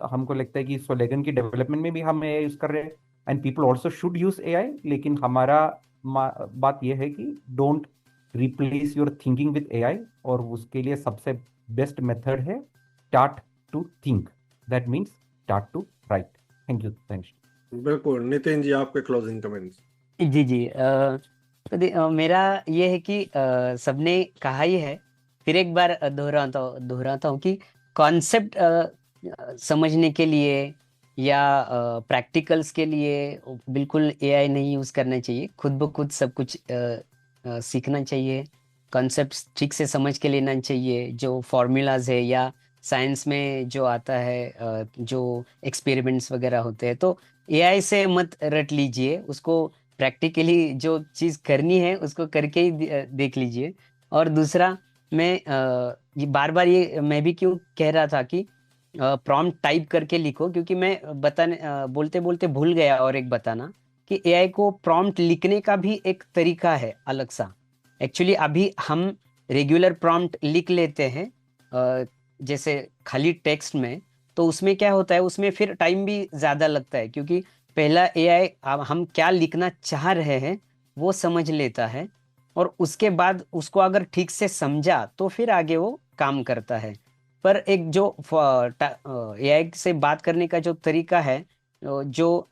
हमको लगता है कि स्वलेखन की डेवलपमेंट में भी हम AI यूज कर रहे हैं, and people also should use AI। लेकिन हमारा बात यह है कि don't replace your thinking with AI, और उसके लिए सबसे बेस्ट मेथड है start to think, that means start to write. Thank you. Thanks. बिल्कुल नितिन जी, आपके क्लोजिंग कमेंट्स। जी जी। मेरा ये है कि सबने कहा ही है, फिर एक बार दोहराता हूँ कि कॉन्सेप्ट समझने के लिए या प्रैक्टिकल्स के लिए बिल्कुल AI नहीं यूज़ करना चाहिए, खुद ब खुद सब कुछ सीखना चाहिए, कॉन्सेप्ट्स ठीक से समझ के लेना चाहिए। जो फॉर्मूलाज है या साइंस में जो आता है, जो एक्सपेरिमेंट्स वगैरह होते हैं, तो AI से मत रट लीजिए, उसको प्रैक्टिकली जो चीज़ करनी है उसको करके ही देख लीजिए। और दूसरा, मैं ये बार बार ये मैं भी क्यों कह रहा था कि प्रॉम्प्ट टाइप करके लिखो, क्योंकि मैं बोलते बोलते भूल गया और एक बताना कि AI को प्रॉम्प्ट लिखने का भी एक तरीका है अलग सा। एक्चुअली अभी हम रेगुलर प्रॉम्प्ट लिख लेते हैं जैसे खाली टेक्स्ट में, तो उसमें क्या होता है, उसमें फिर टाइम भी ज़्यादा लगता है, क्योंकि पहला एआई हम क्या लिखना चाह रहे हैं वो समझ लेता है, और उसके बाद उसको अगर ठीक से समझा तो फिर आगे वो काम करता है। पर एक जो एआई से बात करने का जो तरीका है, जो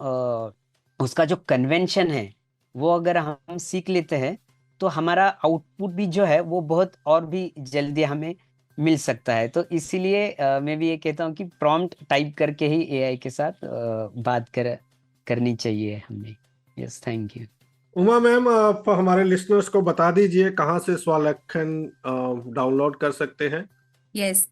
उसका जो कन्वेंशन है, वो अगर हम सीख लेते हैं तो हमारा आउटपुट भी जो है वो बहुत और भी जल्दी हमें मिल सकता है। तो इसीलिए मैं भी ये कहता हूँ कि प्रॉम्प्ट टाइप करके ही एआई के साथ बात करनी चाहिए हमें। Yes, thank you. Uma ma'am, आप हमारे लिसनर्स को बता दीजिए कहाँ से स्वलेखन डाउनलोड कर सकते हैं। Yes,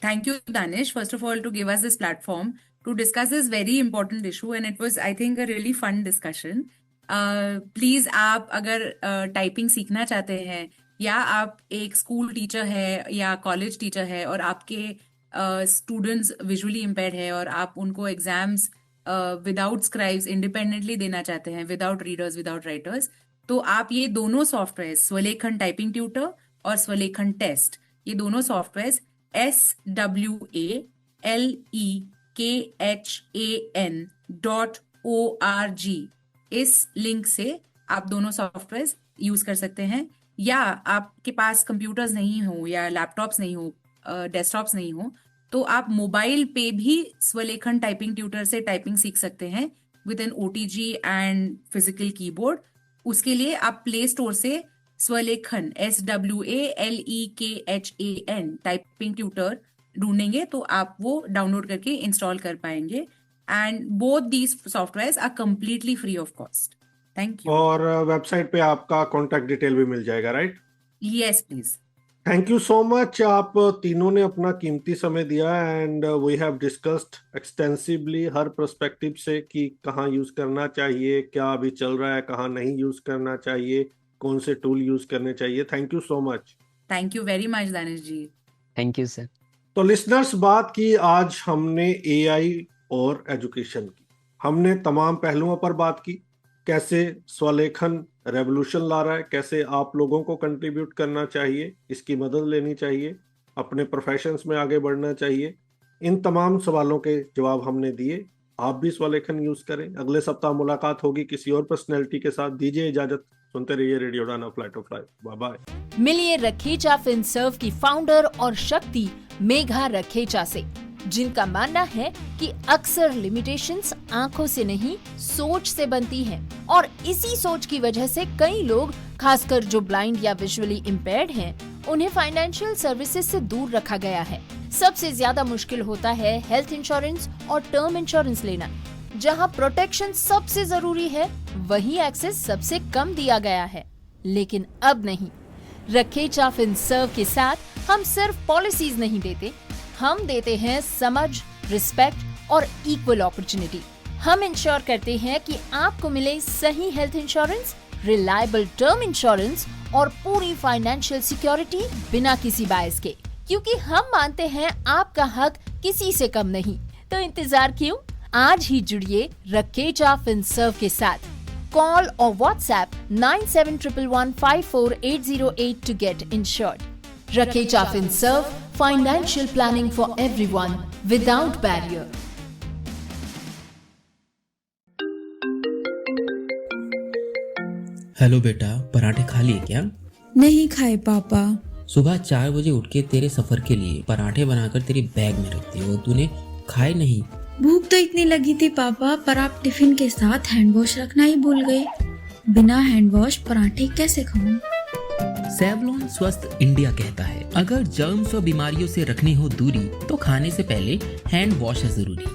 thank you, Danish, first of all, to give us this platform to discuss this very important issue. And it was, I think, a really fun discussion. Please, आप अगर टाइपिंग सीखना चाहते हैं, या आप एक स्कूल टीचर है या कॉलेज टीचर है और आपके स्टूडेंट्स विजुअली इम्पेयर्ड है और आप उनको एग्जाम्स विदाउट स्क्राइब्स इंडिपेंडेंटली देना चाहते हैं, विदाउट रीडर्स, विदाउट राइटर्स, तो आप ये दोनों सॉफ्टवेयर, स्वलेखन टाइपिंग ट्यूटर और स्वलेखन टेस्ट, ये दोनों सॉफ्टवेयर swalekan.org, इस लिंक से आप दोनों सॉफ्टवेयर यूज कर सकते हैं। या आपके पास कंप्यूटर्स नहीं हो या लैपटॉप्स नहीं हो, डेस्कटॉप्स नहीं हो, तो आप मोबाइल पे भी स्वलेखन टाइपिंग ट्यूटर से टाइपिंग सीख सकते हैं with an OTG and physical keyboard. उसके लिए आप प्ले स्टोर से स्वलेखन SWALEKHAN टाइपिंग ट्यूटर ढूंढेंगे तो आप वो डाउनलोड करके इंस्टॉल कर पाएंगे। And both these software are completely free of cost. Thank you. और वेबसाइट पे आपका कॉन्टैक्ट डिटेल भी मिल जाएगा, right? Yes please. Thank you so much. आप तीनों ने अपना कीमती समय दिया and we have discussed extensively हर पर्सपेक्टिव से कि कहाँ यूज करना चाहिए, क्या अभी चल रहा है, कहाँ नहीं यूज करना चाहिए, कौन से टूल यूज करने चाहिए। Thank you so much. Thank you very much Danish ji. Thank you sir. तो लिसनर्स, बात की आज हमने एआई और एजुकेशन की। हमने तमाम पहलुओं पर बात की, कैसे स्वलेखन रेवोल्यूशन ला रहा है, कैसे आप लोगों को कंट्रीब्यूट करना चाहिए, इसकी मदद लेनी चाहिए, अपने प्रोफेशंस में आगे बढ़ना चाहिए। इन तमाम सवालों के जवाब हमने दिए। आप भी स्वलेखन यूज करें। अगले सप्ताह मुलाकात होगी किसी और पर्सनैलिटी के साथ। दीजिए इजाजत, सुनते रहिए radio Udaan, flight to flight. Bye bye. मिलिए रखेचा फिनसर्व की फाउंडर और शक्ति मेघा रखेचा से, जिनका मानना है कि अक्सर लिमिटेशंस आंखों से नहीं सोच से बनती हैं, और इसी सोच की वजह से कई लोग, खासकर जो ब्लाइंड या विजुअली इम्पेयर्ड हैं, उन्हें फाइनेंशियल सर्विसेज से दूर रखा गया है। सबसे ज्यादा मुश्किल होता है हेल्थ इंश्योरेंस और टर्म इंश्योरेंस लेना। जहां प्रोटेक्शन सबसे जरूरी है, वहीं एक्सेस सबसे कम दिया गया है। लेकिन अब नहीं, रखेचा फिनसर्व के साथ हम सिर्फ पॉलिसीज नहीं देते, हम देते हैं समझ, रिस्पेक्ट और इक्वल अपॉर्चुनिटी। हम इंश्योर करते हैं कि आपको मिले सही health insurance, reliable term insurance और पूरी फाइनेंशियल सिक्योरिटी बिना किसी बायस के, क्योंकि हम मानते हैं आपका हक किसी से कम नहीं। तो इंतजार क्यों? आज ही जुड़िए रखेचा फिनसर्व के साथ। कॉल और WhatsApp 9711154808 to get insured. Rakecha FinServ, financial planning for everyone without barrier. Hello बेटा, पराठे खा लिए क्या? नहीं खाए पापा। सुबह 4 बजे उठ के तेरे सफर के लिए पराठे बनाकर तेरी बैग में रखती हो, तूने खाए नहीं। भूख तो इतनी लगी थी पापा, पर आप टिफिन के साथ हैंड वॉश रखना ही भूल गए। बिना हैंड वॉश पराठे कैसे खाऊं? सेवलॉन स्वस्थ इंडिया कहता है, अगर जर्म्स और बीमारियों से रखनी हो दूरी तो खाने से पहले हैंड वॉश है जरूरी।